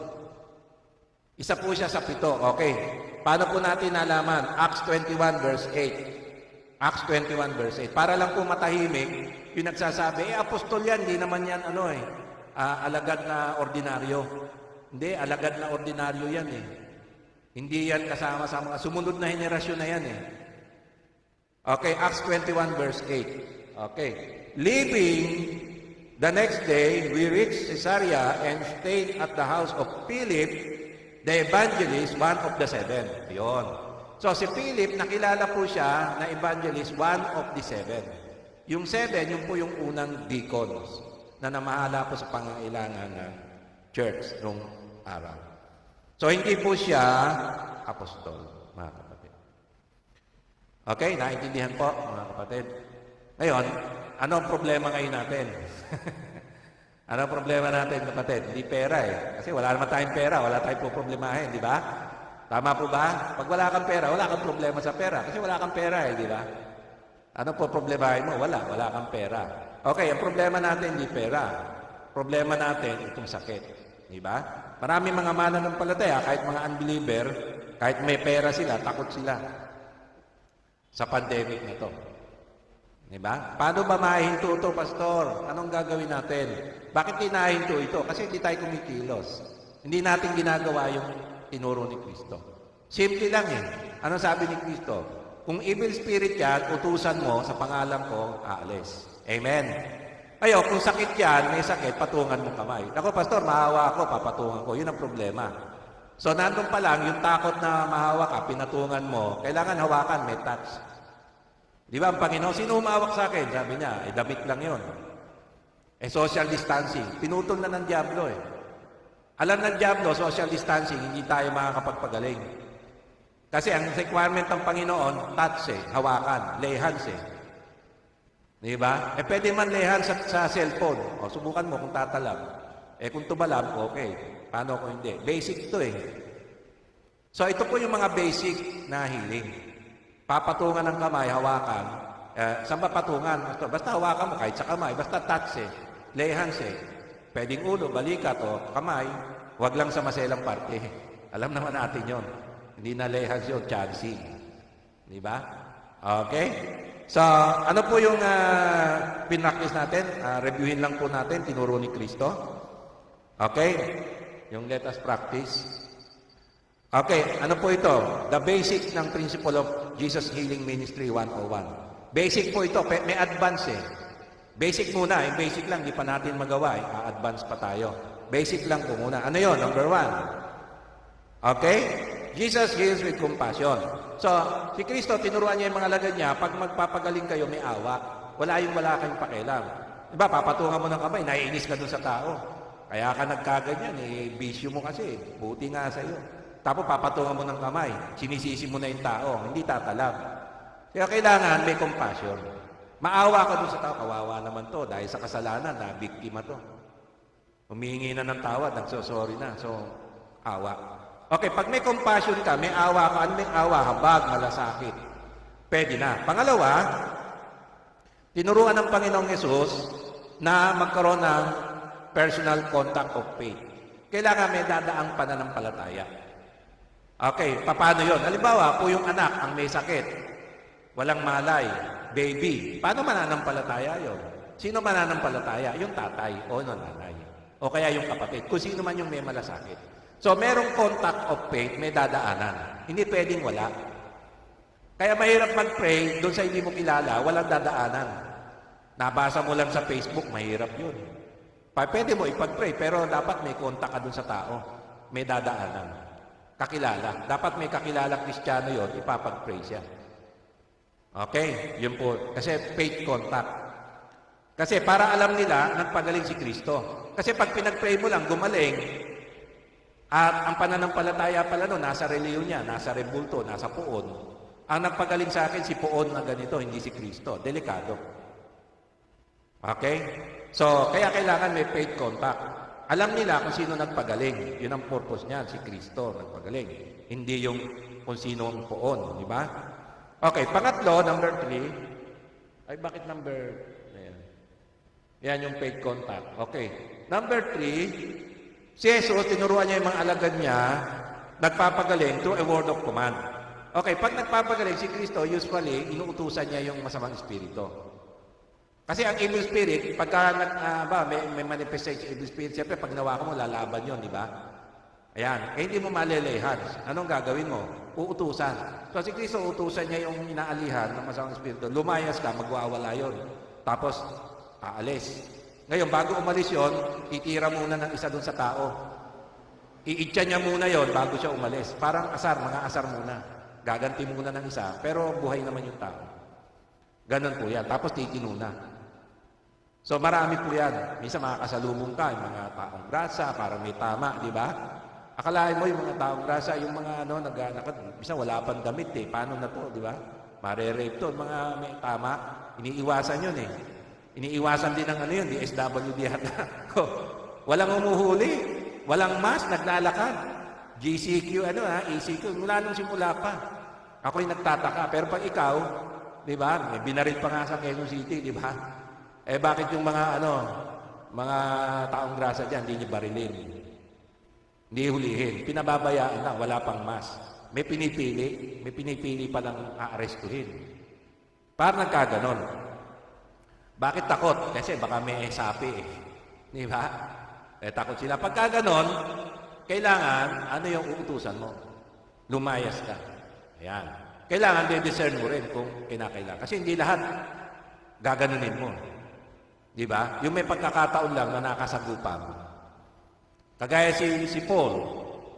Isa po siya sa 7. Okay. Paano po natin nalaman? Acts 21 verse 8. Acts 21 verse 8. Para lang po matahimik, yung nagsasabi, apostol yan, hindi naman yan alagad na ordinaryo. Hindi, alagad na ordinaryo yan eh. Hindi yan kasama sa mga sumunod na henerasyon na yan eh. Okay, Acts 21 verse 8. Okay. Leaving the next day, we reached Caesarea and stayed at the house of Philip, the evangelist, one of the 7. Yun. So, si Philip, nakilala po siya na evangelist, one of the 7. Yung 7, yun po yung unang deacons na namahala po sa pangangailangan ng church noong araw. So, hindi po siya apostol, mga kapatid. Okay, naintindihan po, mga kapatid. Ngayon, ano ang problema ngayon natin? Ano ang problema natin, kapatid? Hindi pera eh. Kasi wala naman tayong pera, wala tayong poproblemahin, di ba? Tama po ba? Pag wala kang pera, wala kang problema sa pera. Kasi wala kang pera eh, di ba? Ano po problemahin mo? Wala kang pera. Okay, ang problema natin hindi pera. Problema natin itong sakit. Di ba? Maraming mga mananampalataya, kahit mga unbeliever, kahit may pera sila, takot sila sa pandemic na to. Diba? Paano ba mahinto ito, Pastor? Anong gagawin natin? Bakit hinahinto ito? Kasi hindi tayo kumikilos. Hindi natin ginagawa yung tinuro ni Kristo. Simple lang eh. Ano sabi ni Kristo? Kung evil spirit yan, utusan mo sa pangalan ko, aalis. Amen. Ayo, kung sakit yan, may sakit, patungan mo kamay. Ako, Pastor, mahawa ako, papatungan ko. Yun ang problema. So, nandun pa lang, yung takot na mahawa ka, pinatungan mo, kailangan hawakan, may touch. Di ba, ang Panginoon, sino humawak sa akin? Sabi niya, damit lang yon. Social distancing. Pinutol na ng Diablo eh. Alam ng Diablo, social distancing, hindi tayo makakapagpagaling. Kasi ang requirement ng Panginoon, touch eh, hawakan, lay hands eh. Di ba? Pwede man lay hands sa cellphone. O, subukan mo kung tatalab. Kung tumalab, okay. Paano kung hindi? Basic to eh. So, ito po yung mga basic na healing. Papatungan ng kamay, hawakan. Saan ba patungan? Basta hawakan mo kahit sa kamay. Basta touch eh. Lay hands eh. Pwedeng ulo, balikat o kamay. Huwag lang sa maselang parte. Alam naman natin yon. Hindi na lehas yun, chancing. Di ba? Okay? So, ano po yung pinractice natin? Reviewin lang po natin, tinuro ni Kristo. Okay? Yung let us practice. Okay, ano po ito? The basic ng principle of Jesus Healing Ministry 101. Basic po ito, may advance eh. Basic muna, yung basic lang, di pa natin magawa eh. A-advance pa tayo. Basic lang po muna. Ano yon? Number 1. Okay? Jesus heals with compassion. So, si Kristo, tinuruan niya yung mga alagad niya, pag magpapagaling kayo, may awa. Wala kayong pakialam. Diba, papatungan mo ng kamay, naiinis ka dun sa tao. Kaya ka nagkaganyan, bisyo mo kasi. Buti nga sa'yo. Tapos papatungan mo ng kamay, sinisisi mo na yung tao, hindi tatalab. Kaya kailangan may compassion. Maawa ka dun sa tao, kawawa naman to, dahil sa kasalanan, na biktima to. Humihingi na ng tawad, nagsosorry na. So, awa. Okay, pag may compassion ka, may awa ka, ano may awa? Habag, malasakit. Pwede na. Pangalawa, tinuruan ng Panginoong Yesus na magkaroon ng personal contact of faith. Kailangan may dadaang pananampalataya. Okay, paano yon? Halimbawa, po yung anak ang may sakit, walang malay, baby. Paano mananampalataya yon? Sino mananampalataya? Yung tatay o yung nanay. O kaya yung kapatid. Kung sino man yung may malasakit. So, merong contact of faith, may dadaanan. Hindi pwedeng wala. Kaya mahirap mag-pray doon sa hindi mo kilala, walang dadaanan. Nabasa mo lang sa Facebook, mahirap yun. Pwede mo ipag-pray, pero dapat may contact ka doon sa tao. May dadaanan. Kakilala. Dapat may kakilala Kristiyano yon, ipapag-pray siya. Okay? Yun po. Kasi faith contact. Kasi para alam nila, nagpagaling si Kristo. Kasi pag pinag-pray mo lang, gumaling, at ang pananampalataya pala no, nasa reliyon niya, nasa rebulto, nasa puon. Ang nagpagaling sa akin, si puon na ganito, hindi si Kristo. Delikado. Okay? So, kaya kailangan may faith contact. Alam nila kung sino nagpagaling. Yun ang purpose niyan, si Kristo nagpagaling. Hindi yung kung sino ang poon, di ba? Okay, pangatlo, number 3. Ay, bakit number... Ayan. Yan yung faith contact. Okay. Number 3, si Jesus, tinuruan niya yung mga alagad niya, nagpapagaling through a word of command. Okay, pag nagpapagaling si Kristo, usually, inuutusan niya yung masamang espiritu. Kasi ang evil spirit, pagka may manifestation evil spirit, siyempre pag nawakan mo, lalaban yun, di ba? Ayan. Eh, hindi mo malelehan. Anong gagawin mo? Uutusan. So, si Kristo, utusan niya yung inaalihan ng masamang espiritu. Lumayas ka, magwawala yun. Tapos, aalis. Ngayon, bago umalis yon, titira muna ng isa dun sa tao. Iitya niya muna yon bago siya umalis. Parang asar, mga asar muna. Gaganti muna ng isa, pero buhay naman yung tao. Ganon po yan. Tapos titinuna. So marami po yan. Minsan makakasalubong ka, yung mga taong grasa, parang may tama, di ba? Akalain mo yung mga taong grasa, yung mga minsan wala pang damit eh. Paano na to, di ba? Mare-rape to, mga may tama. Iniiwasan yun eh. Iniiwasan din ng yun, DSWD hata. Walang umuhuli, walang mask, naglalakad. GCQ, ECQ, mula nung simula pa. Ako'y nagtataka. Pero pag ikaw, di ba, may binaril pa nga sa Quezon City, di ba? Eh bakit yung mga taong grasa dyan, hindi niya barilin? Hindi hulihin. Pinababayaan na, wala pang mas. May pinipili pa lang aarestuhin. Parang nagkaganon. Bakit takot? Kasi baka may sapi eh. Di ba? Eh takot sila. Pagka ganon, kailangan, ano yung uutusan mo? Lumayas ka. Ayan. Kailangan de-discern mo rin kung kinakailangan. Kasi hindi lahat gaganunin mo. Di ba? Yung may pagkakataon lang na nakasagupan. Kagaya si Paul.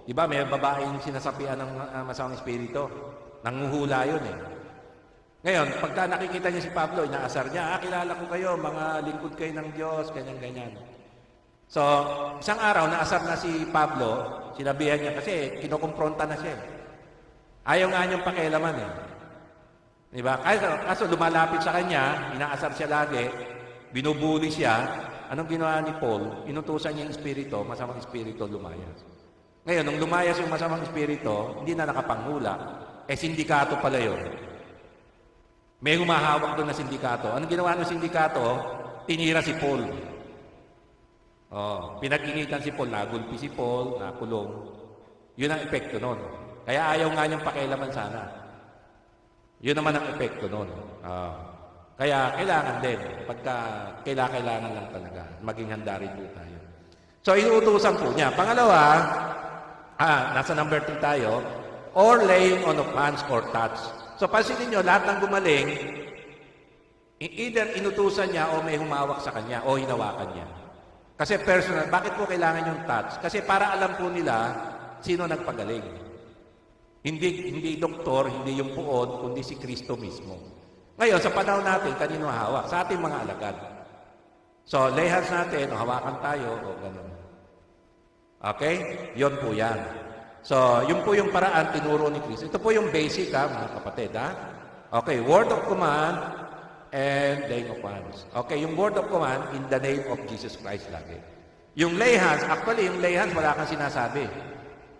Di ba? May babaeng sinasapian ng masamang espiritu. Nanguhula yun eh. Ngayon, pagka nakikita niya si Pablo, inaasar niya, kilala ko kayo, mga lingkod kayo ng Diyos, ganyan-ganyan. So, isang araw, naasar na si Pablo, sinabihan niya kasi kinukumpronta na siya. Ayaw nga niyang pakialaman eh. Di ba? Kaso lumalapit sa kanya, inaasar siya lagi, binubuli siya. Anong ginawa ni Paul? Inutusan niya yung espiritu, masamang espiritu lumayas. Ngayon, nung lumayas yung masamang espiritu, hindi na nakapanghula. Sindikato pala yun. May humahawak doon na sindikato. Anong ginawa ng sindikato? Tinira si Paul. Oh, pinag-initan si Paul, nagulpi si Paul, nakulong. Yun ang epekto nun. Kaya ayaw nga niyang pakialaman sana. Yun naman ang epekto nun. Kaya kailangan din, pagka kailangan lang talaga, maging handa rin po tayo. So, inuutusan po niya. Pangalawa, nasa number 3 tayo, or laying on of hands or touch. So, pansinin niyo, lahat ng gumaling, either inutusan niya o may humawak sa kanya o hinawakan niya. Kasi personal, bakit po kailangan yung touch? Kasi para alam po nila sino nagpagaling. Hindi doktor, hindi yung puod, kundi si Kristo mismo. Ngayon, sa panahon natin, kanino hawak? Sa ating mga alagad. So, lay hands natin, o hawakan tayo, o gano'n. Okay? Yon po yan. So, yun po yung paraan tinuro ni Kristo. Ito po yung basic, mga kapatid, Okay, word of command and laying of hands. Okay, yung word of command in the name of Jesus Christ lagi. Yung lay hands, actually, yung lay hands, wala kang sinasabi.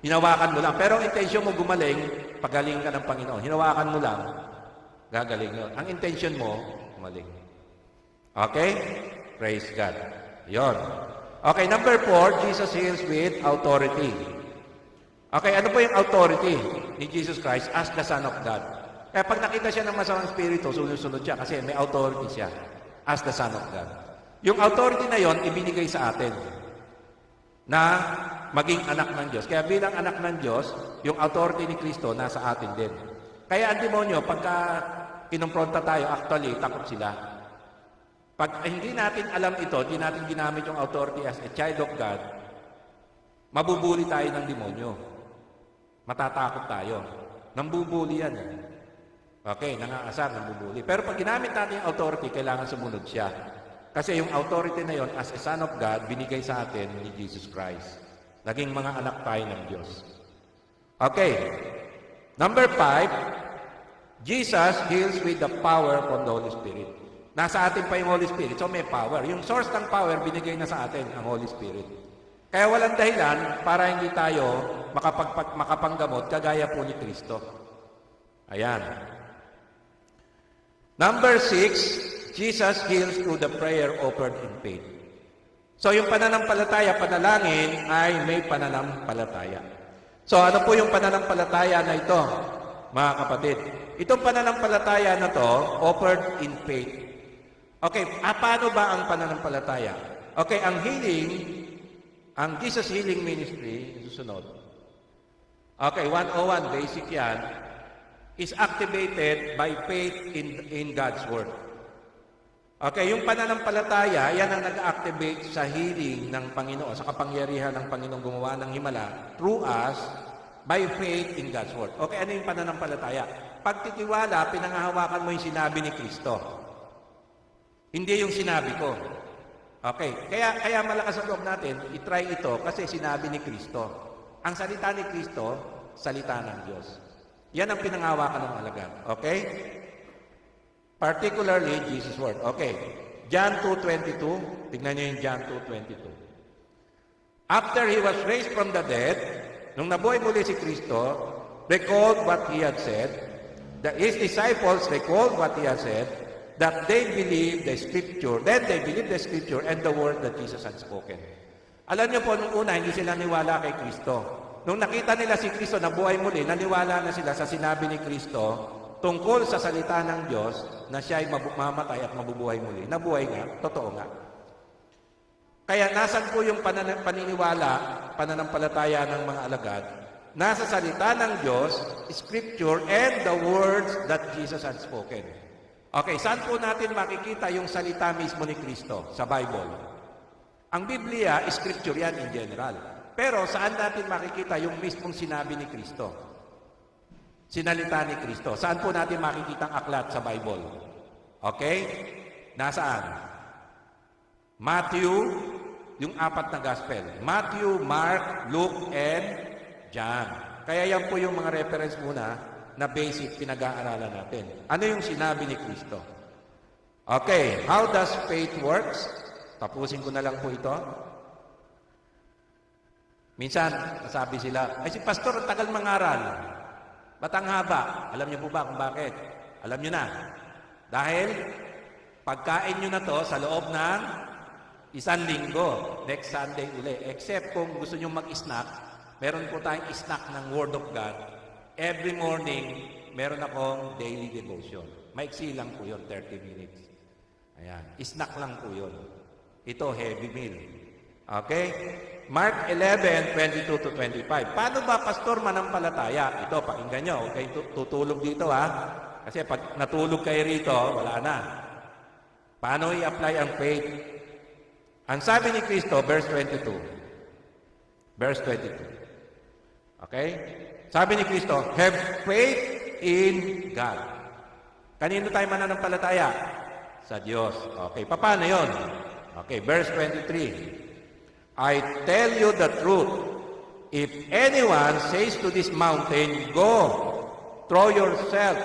Hinawakan mo lang. Pero ang intensyon mo gumaling, pagaling ka ng Panginoon. Hinawakan mo lang, gagaling yun. Ang intention mo, gumaling. Okay? Praise God. Yon. Okay, number 4, Jesus heals with authority. Okay, ano po yung authority ni Jesus Christ as the Son of God? Kaya pag nakita siya ng masamang spirito, sunod-sunod siya kasi may authority siya as the Son of God. Yung authority na yon ibinigay sa atin na maging anak ng Diyos. Kaya bilang anak ng Diyos, yung authority ni Kristo nasa atin din. Kaya ang demonyo, pagka kinumpronta tayo, actually, takot sila. Pag hindi natin alam ito, hindi natin ginamit yung authority as a child of God, mabubuli tayo ng demonyo. Matatakot tayo. Nambubuli yan. Okay, nangaasar, nambubuli. Pero pag ginamit natin yung authority, kailangan sumunod siya. Kasi yung authority na yon as a Son of God, binigay sa atin ni Jesus Christ. Naging mga anak tayo ng Diyos. Okay. Number 5, Jesus heals with the power from the Holy Spirit. Nasa atin pa yung Holy Spirit, so may power. Yung source ng power, binigay na sa atin ang Holy Spirit. Kaya walang dahilan para hindi tayo makapanggamot kagaya po ni Kristo. Ayan. Number 6, Jesus heals through the prayer offered in faith. So yung pananampalataya, panalangin ay may pananampalataya. So ano po yung pananampalataya na ito, mga kapatid? Itong pananampalataya na to, offered in faith. Okay, paano ba ang pananampalataya? Okay, ang healing, ang Jesus Healing Ministry, susunod. Okay, 101, basic yan, is activated by faith in God's Word. Okay, yung pananampalataya, yan ang nag-activate sa healing ng Panginoon, sa kapangyarihan ng Panginoon gumawa ng himala through us by faith in God's Word. Okay, ano yung pananampalataya? Pagtitiwala, pinangahawakan mo yung sinabi ni Kristo. Hindi yung sinabi ko. Okay, kaya malakas ang loob natin, itry ito kasi sinabi ni Kristo. Ang salita ni Kristo, salita ng Diyos. Yan ang pinangahawakan ng alagad. Okay? Particularly, Jesus' word. Okay. John 2:22. Tignan niyo yung John 2:22. After He was raised from the dead, nung nabuhay muli si Kristo, recalled what He had said. His disciples recalled what He had said, that they believed the Scripture. Then they believed the Scripture and the word that Jesus had spoken. Alam niyo po, nung una, hindi sila niwala kay Kristo. Nung nakita nila si Kristo na buhay muli, naniwala na sila sa sinabi ni Kristo tungkol sa salita ng Diyos na siya ay mamatay at mabubuhay muli. Nabuhay nga, totoo nga. Kaya nasan po yung paniniwala, pananampalataya ng mga alagad? Nasa salita ng Diyos, Scripture, and the words that Jesus had spoken. Okay, saan po natin makikita yung salita mismo ni Kristo? Sa Bible. Ang Biblia, Scripture yan in general. Pero saan natin makikita yung mismong sinabi ni Kristo? Sinalita ni Kristo. Saan po natin makikita ang aklat sa Bible? Okay? Nasaan? Matthew, yung 4 na gospel. Matthew, Mark, Luke, and John. Kaya yan po yung mga reference muna na basic pinag-aaralan natin. Ano yung sinabi ni Kristo? Okay, how does faith works? Tapusin ko na lang po ito. Minsan, sabi sila, ay si pastor, ang tagal mangaral. Ba't ang haba? Alam niyo po ba kung bakit? Alam niyo na. Dahil, pagkain niyo na to sa loob ng Isang linggo, next Sunday uli. Except kung gusto nyo mag-snack, meron po tayong snack ng Word of God. Every morning, meron akong daily devotion. Maiksi lang po yun, 30 minutes. Ayan, snack lang po yun. Ito, heavy meal. Okay? Mark 11, 22 to 25. Paano ba, Pastor, manampalataya? Ito, pakinggan nyo. Okay, tutulog dito ha. Kasi pag natulog kayo rito, wala na. Paano i-apply ang faith? Ang sabi ni Kristo, verse 22. Verse 22. Okay? Sabi ni Kristo, have faith in God. Kanino tayo mananampalataya? Sa Diyos. Okay, paano yon? Okay, verse 23. I tell you the truth. If anyone says to this mountain, go, throw yourself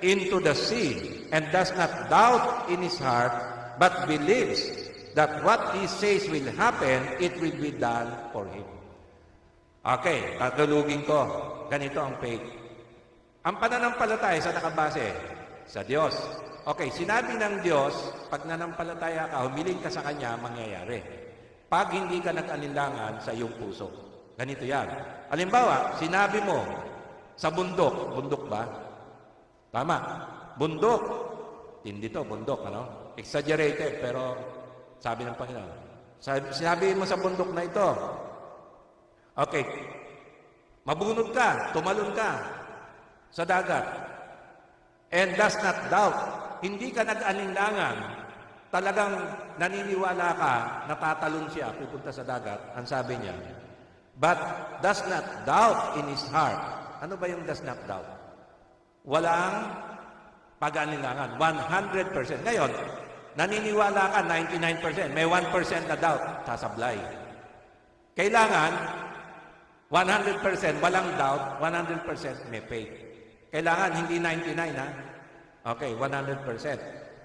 into the sea, and does not doubt in his heart, but believes that what he says will happen, it will be done for him. Okay, tatulugin ko. Ganito ang faith. Ang pananampalataya sa nakabase? Sa Diyos. Okay, sinabi ng Diyos, pag nanampalataya ka, humiling ka sa Kanya, mangyayari. Pag hindi ka nag-alinlangan sa iyong puso. Ganito yan. Halimbawa, sinabi mo, sa bundok, bundok ba? Tama. Bundok. Hindi to, bundok, ano? Exaggerated, pero sabi ng Panginoon. Sinabi mo sa bundok na ito, okay, mabunod ka, tumalon ka sa dagat, and does not doubt, hindi ka nag-alinlangan, talagang naniniwala ka, natatalon siya, pupunta sa dagat, ang sabi niya, but does not doubt in his heart. Ano ba yung does not doubt? Walang pag-alinlangan, 100%. Ngayon, naniniwala ka 99%, may 1% na doubt, sasablay. Kailangan 100%, walang doubt, 100% may faith. Kailangan hindi 99 ha. Okay, 100%.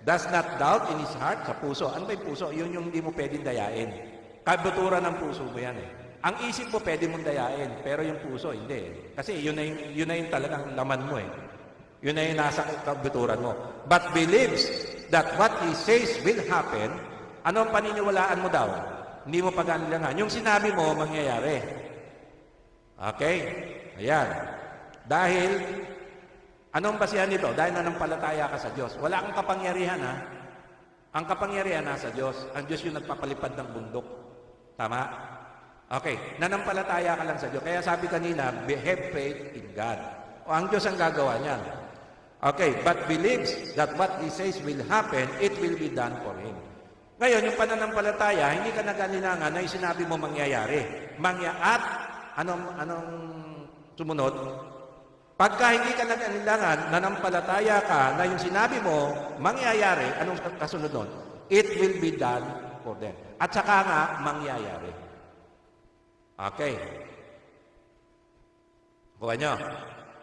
Does not doubt in his heart, sa puso. Ano ba yung puso? Yun yung hindi mo pwedeng dayain. Kabuturan ng puso mo yan eh. Ang isip mo pwede mong dayain, pero yung puso hindi. Kasi yun na yung talagang laman mo eh. Yun na yung nasa kabuturan mo. But believes that what he says will happen. Ano ang paniniwalaan mo daw? Hindi mo pag-alinlangan. Yung sinabi mo, mangyayari. Okay? Ayan. Dahil, anong basihan nito? Dahil nanampalataya ka sa Diyos. Wala kang kapangyarihan ha. Ang kapangyarihan nasa Diyos. Ang Diyos yung nagpapalipad ng bundok. Tama? Okay. Nanampalataya ka lang sa Diyos. Kaya sabi kanina, have faith in God. O ang Diyos ang gagawa niyan. Okay, but believes that what he says will happen, it will be done for him. Ngayon, yung pananampalataya, hindi ka nag-alinlangan na yung sinabi mo mangyayari. At anong sumunod? Pagka hindi ka nag-alinlangan, nanampalataya ka na yung sinabi mo mangyayari, anong kasunod nun? It will be done for them. At saka nga, mangyayari. Okay. Kuha nyo.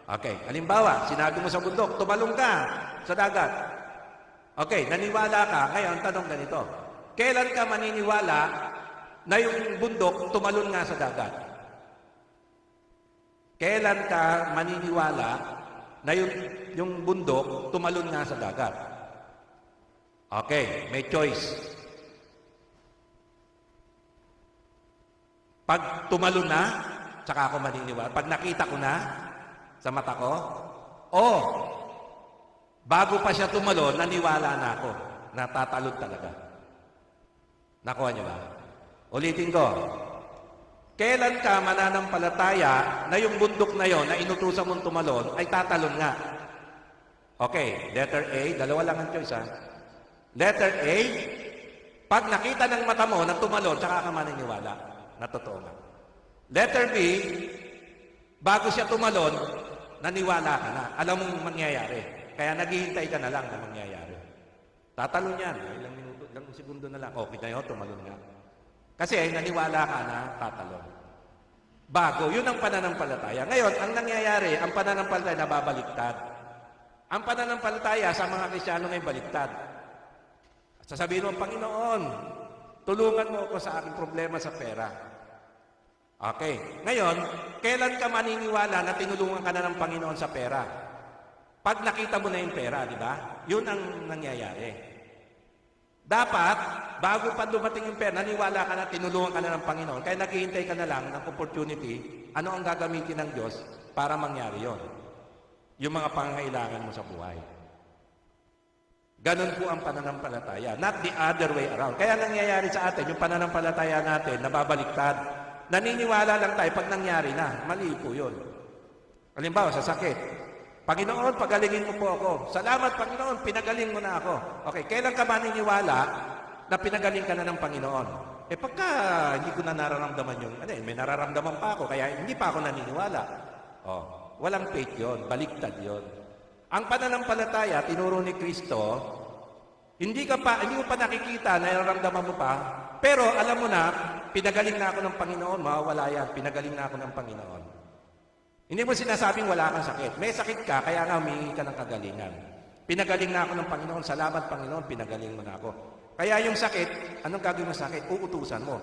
Okay, halimbawa, sinabi mo sa bundok, tumalong ka sa dagat. Okay, naniwala ka. Ngayon, tanong ganito. Kailan ka maniniwala na yung bundok tumalon nga sa dagat? Kailan ka maniniwala na yung bundok tumalon nga sa dagat? Okay, may choice. Pag tumalon na, tsaka ako maniniwala. Pag nakita ko na, sa mata ko? O, bago pa siya tumalon, naniwala na ako. Natatalon talaga. Nakuha niyo ba? Ulitin ko. Kailan ka mananampalataya na yung bundok na yon na inutusan mong tumalon ay tatalon nga? Okay, letter A, dalawa lang ang choice ha. Letter A, pag nakita ng mata mo na tumalon, tsaka ka maniniwala. Na totoo nga. Letter B, bago siya tumalon, naniwala ka na. Alam mong mangyayari. Kaya naghihintay ka na lang na mangyayari. Tatalon yan. Ilang minuto, ilang segundo na lang. Okay na yun, tumalon nga. Kasi naniwala ka na tatalon. Bago, yun ang pananampalataya. Ngayon, ang nangyayari, ang pananampalataya nababaliktad. Ang pananampalataya sa mga Kristiyano ngayon baliktad. Sasabihin mo, Panginoon, tulungan mo ako sa aking problema sa pera. Okay. Ngayon, kailan ka maniniwala na tinulungan ka na ng Panginoon sa pera? Pag nakita mo na yung pera, di ba? Yun ang nangyayari. Dapat, bago pa dumating yung pera, naniwala ka na, tinulungan ka na ng Panginoon, kaya naghihintay ka na lang ng opportunity, ano ang gagamitin ng Diyos para mangyari yon? Yung mga pangangailangan mo sa buhay. Ganon po ang pananampalataya, not the other way around. Kaya nangyayari sa atin, yung pananampalataya natin, nababaliktad. Naniniwala lang tayo pag nangyari na. Mali po yun. Halimbawa, sa sakit. Panginoon, pagalingin mo po ako. Salamat, Panginoon, pinagaling mo na ako. Okay, kailan ka maniniwala na pinagaling ka na ng Panginoon? Pagka hindi ko na nararamdaman yung, may nararamdaman pa ako, kaya hindi pa ako naniniwala. Walang faith yun, baliktad yun. Ang pananampalataya, tinuro ni Kristo, hindi mo pa nakikita, nararamdaman mo pa, pero alam mo na, pinagaling na ako ng Panginoon, mawawala yan, pinagaling na ako ng Panginoon. Hindi mo sinasabing wala kang sakit. May sakit ka, kaya nga humingi ka ng kagalingan. Pinagaling na ako ng Panginoon, salamat Panginoon, pinagaling mo na ako. Kaya yung sakit, anong gagawin mo sa sakit? Uutusan mo.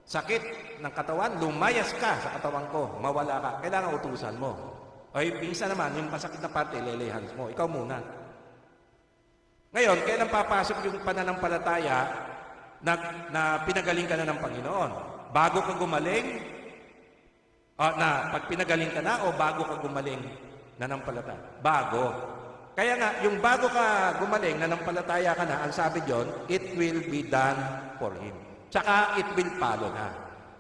Sakit ng katawan, lumayas ka sa katawan ko, mawala ka. Kailangan utusan mo. Minsan naman, yung masakit na parte, lelehans mo. Ikaw muna. Ngayon, kailan papasok yung pananampalataya na pinagaling ka na ng Panginoon? Bago ka gumaling, pag pinagaling ka na o bago ka gumaling nanampalataya? Bago. Kaya nga, yung bago ka gumaling nanampalataya ka na, ang sabi diyon, it will be done for Him. Tsaka it will follow na.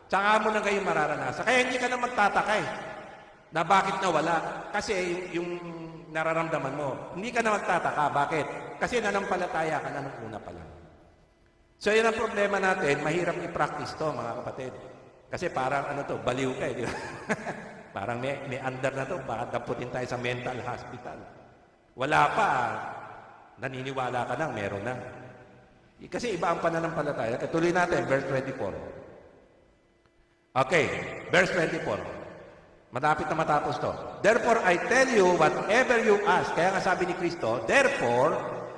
Tsaka mo na kayo mararanasan. Kaya hindi ka na magtataka na bakit nawala. Kasi yung nararamdaman mo, hindi ka na magtataka. Bakit? Kasi nanampalataya ka na nung una pa lang. So yun ang problema natin, mahirap i-practice to mga kapatid. Kasi parang baliw ka di ba? Parang may under na to, baka damputin tayo sa mental hospital. Wala pa, naniniwala ka na, meron na. Kasi iba ang pananampalataya. Tuloy natin, verse 24. Okay, verse 24. Matapit na matapos to. Therefore, I tell you whatever you ask. Kaya nga sabi ni Kristo, therefore,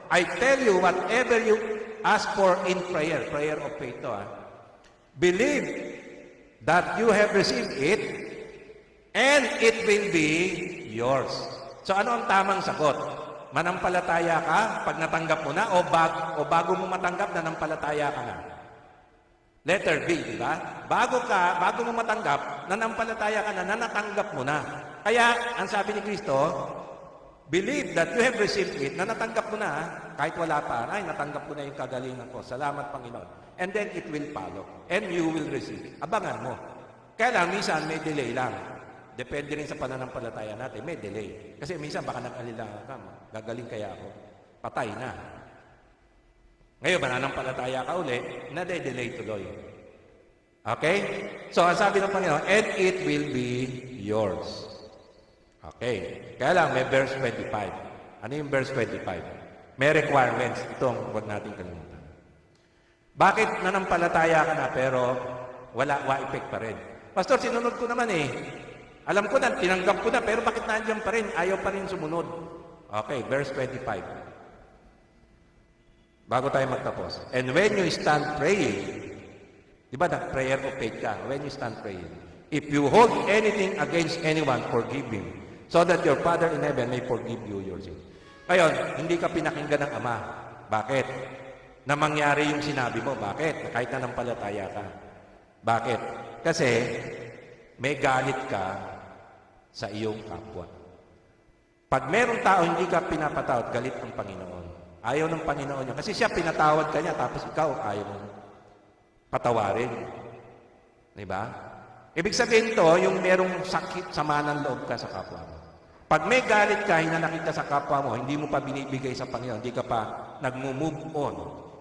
I tell you whatever you ask for in prayer. Prayer of faith to. Believe that you have received it and it will be yours. So ano ang tamang sagot? Manampalataya ka pag natanggap mo na o bago mo matanggap, nanampalataya ka na? Letter B, di ba? Bago mo matanggap, nanampalataya ka na, natanggap mo na. Kaya, ang sabi ni Kristo, believe that you have received it, natanggap mo na, kahit wala pa, natanggap ko na yung kagalingan ko. Salamat, Panginoon. And then it will follow. And you will receive it. Abangan mo. Kaya lang, minsan may delay lang. Depende rin sa pananampalataya natin, may delay. Kasi minsan baka nag-alilangan ka, gagaling kaya ako, patay na. Ngayon, mananampalataya ka uli, na-delay tuloy. Okay? So, ang sabi ng Panginoon, and it will be yours. Okay. Kaya lang, may verse 25. Ano yung verse 25? May requirements. Itong huwag natin kalimutan. Bakit nanampalataya ka na pero wala effect pa rin? Pastor, sinunod ko naman Alam ko na, tinanggap ko na, pero bakit nandiyan pa rin? Ayaw pa rin sumunod. Okay, verse 25. Bago tayo magtapos. And when you stand praying, di ba prayer of faith ka? When you stand praying, if you hold anything against anyone, forgive him, so that your Father in heaven may forgive you your sins. Ngayon, hindi ka pinakinggan ng Ama. Bakit? Na mangyari yung sinabi mo. Bakit? Kahit nanampalataya ka. Bakit? Kasi may galit ka sa iyong kapwa. Pag merong tao hindi ka pinapatawad, galit ang Panginoon. Ayaw ng Panginoon niya. Kasi siya pinatawad ka niya, tapos ikaw ayaw mo patawarin. Diba? Ibig sabihin to, yung merong sakit, sama ng loob ka sa kapwa mo. Pag may galit ka, hinanakit ka sa kapwa mo, hindi mo pa binibigay sa Panginoon, hindi ka pa nag-move on,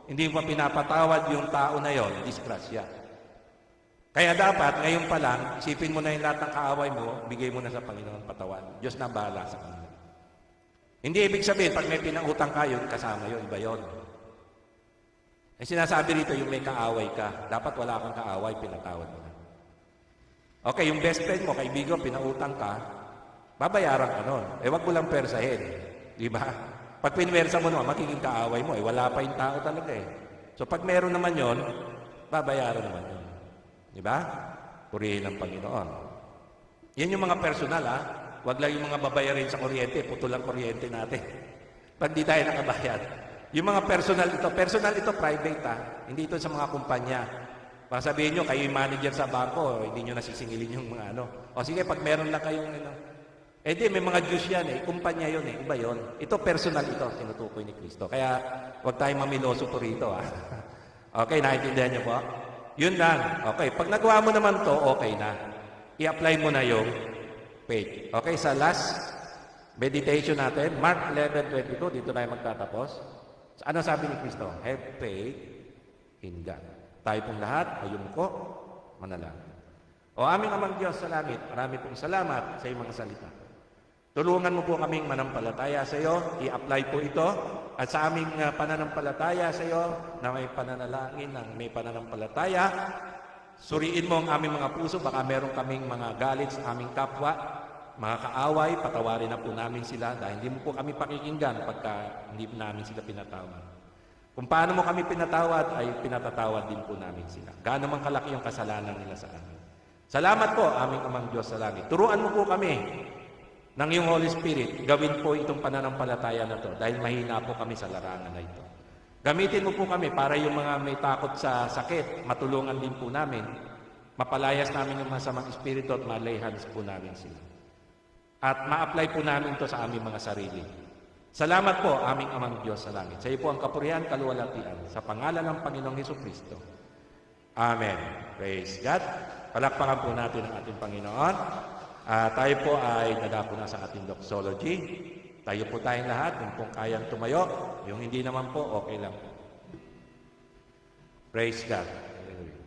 hindi mo pa pinapatawad yung tao na yon, disgrasya. Kaya dapat, ngayon pa lang, isipin mo na yung lahat ng kaaway mo, bigay mo na sa Panginoon patawad. Diyos na bahala sa kanila. Hindi ibig sabihin, pag may pinautang ka, yun, kasama yun, iba yun. Sinasabi rito, yung may kaaway ka, dapat wala kang kaaway, pinatawad mo na. Okay, yung best friend mo, kaibigan, pinautang ka, babayaran ka nun. Wag mo lang persahin. Di ba? Pag pinwersa mo naman, magiging kaaway mo. Wala pa yung tao talaga So, pag meron naman yon, babayaran naman yun. Di ba? Purihin ang Panginoon. Yan yung mga personal, Huwag lang yung mga babayarin sa kuryente, putol ang kuryente natin. Pag di tayo nakabayad. Yung mga personal ito private Hindi ito sa mga kumpanya. Baka sabihin nyo, kayo yung manager sa bangko, hindi nyo nasisingilin yung mga ano. O sige, pag meron lang kayong ano. Eh di, may mga Diyos yan kumpanya yun iba yun. Ito personal ito, tinutukoy ni Kristo. Kaya, huwag tayong mamiloso po rito Okay, naiintindihan nyo po? Yun lang. Okay, pag nagawa mo naman to, okay na. I-apply mo na yung faith. Okay, sa last meditation natin, Mark 11:22, dito na yung magtatapos. Ano sabi ni Kristo? Have faith in God. Tayo pong lahat ay yumuko, manalangin. O aming amang Diyos sa langit, marami pong salamat sa iyong mga salita. Tulungan mo po kaming manampalataya sa iyo, i-apply po ito, at sa aming pananampalataya sa iyo, na may pananalangin, na may pananampalataya, suriin mo ang aming mga puso, baka meron kaming mga galit sa aming kapwa, mga kaaway, patawarin na po namin sila, dahil hindi mo po kami pakikinggan pagka hindi namin sila pinatawad. Kung paano mo kami pinatawad, ay pinatatawad din po namin sila. Gaano man kalaki yung kasalanan nila sa amin. Salamat po, aming amang Diyos sa langit. Turuan mo po kami ng iyong Holy Spirit. Gawin po itong pananampalataya na to dahil mahina po kami sa larangan na ito. Gamitin mo po kami para yung mga may takot sa sakit, matulungan din po namin. Mapalayas namin yung masamang espiritu at malayhans po namin sila. At ma-apply po namin to sa aming mga sarili. Salamat po, aming amang Diyos sa langit. Sa iyo po ang kapurihan, kaluwalhatian. Sa pangalan ng Panginoong Hesukristo. Amen. Praise God. Palakpakan po natin ang ating Panginoon. Tayo po ay nadako na sa ating doxology. Tayo po tayong lahat, yung pong kayang tumayo. Yung hindi naman po, okay lang po. Praise God. Hallelujah.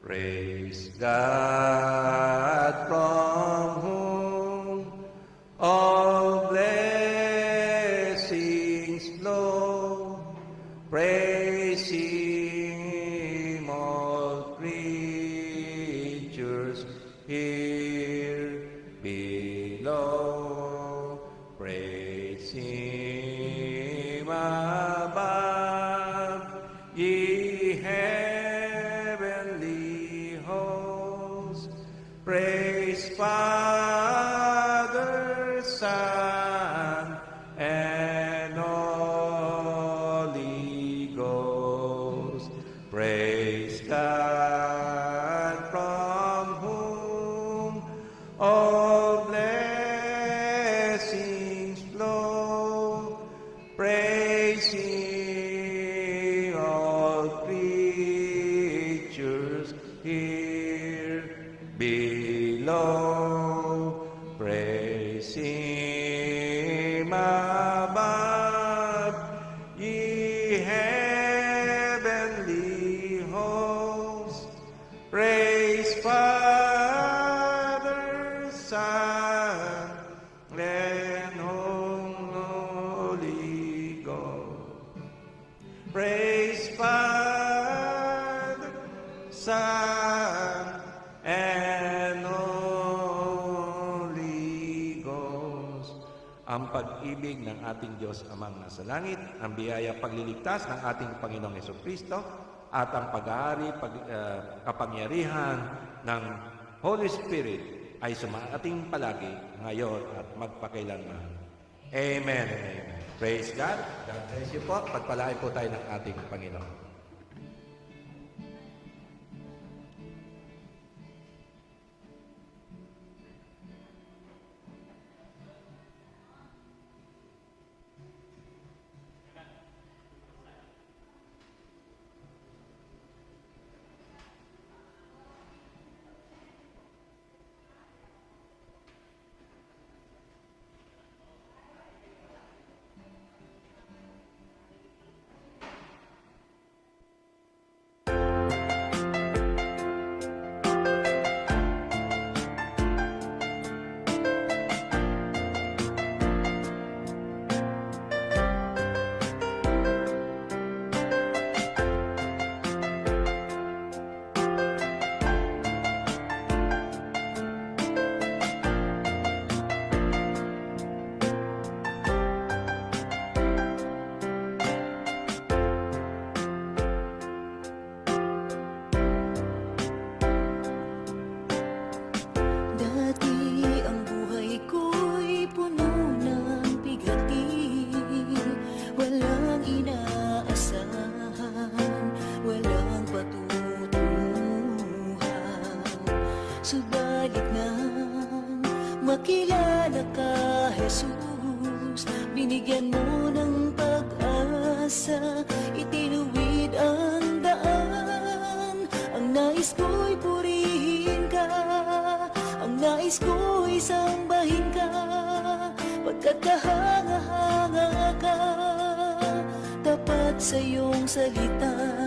Praise God from whom all blessings flow. Praise Him, all creatures here below. Praise Him above, ye heavenly hosts. Praise Father, Son, and Holy Ghost. Praise God from whom all blessings flow. Praise Him, all creatures here below. Praise Him above, ye heavenly hosts. Praise Father, Son, and Holy Ghost. Praise Father, Son, and Holy Ghost. Ang pag-ibig ng ating Diyos Amang nasa langit, ang biyaya pagliligtas ng ating Panginoong Hesukristo, at ang pag-aari, kapangyarihan ng Holy Spirit ay sumaating palagi ngayon at magpakailanman. Amen. Amen. Praise God. God bless you po. Pagpalain po tayo ng ating Panginoon. nakilala ka, Jesus. Binigyan mo ng pag-asa, itinuwid ang daan. Ang nais ko'y purihin ka, ang nais ko'y sambahin ka, pagkat kahanga-hanga ka, tapat sa iyong salita.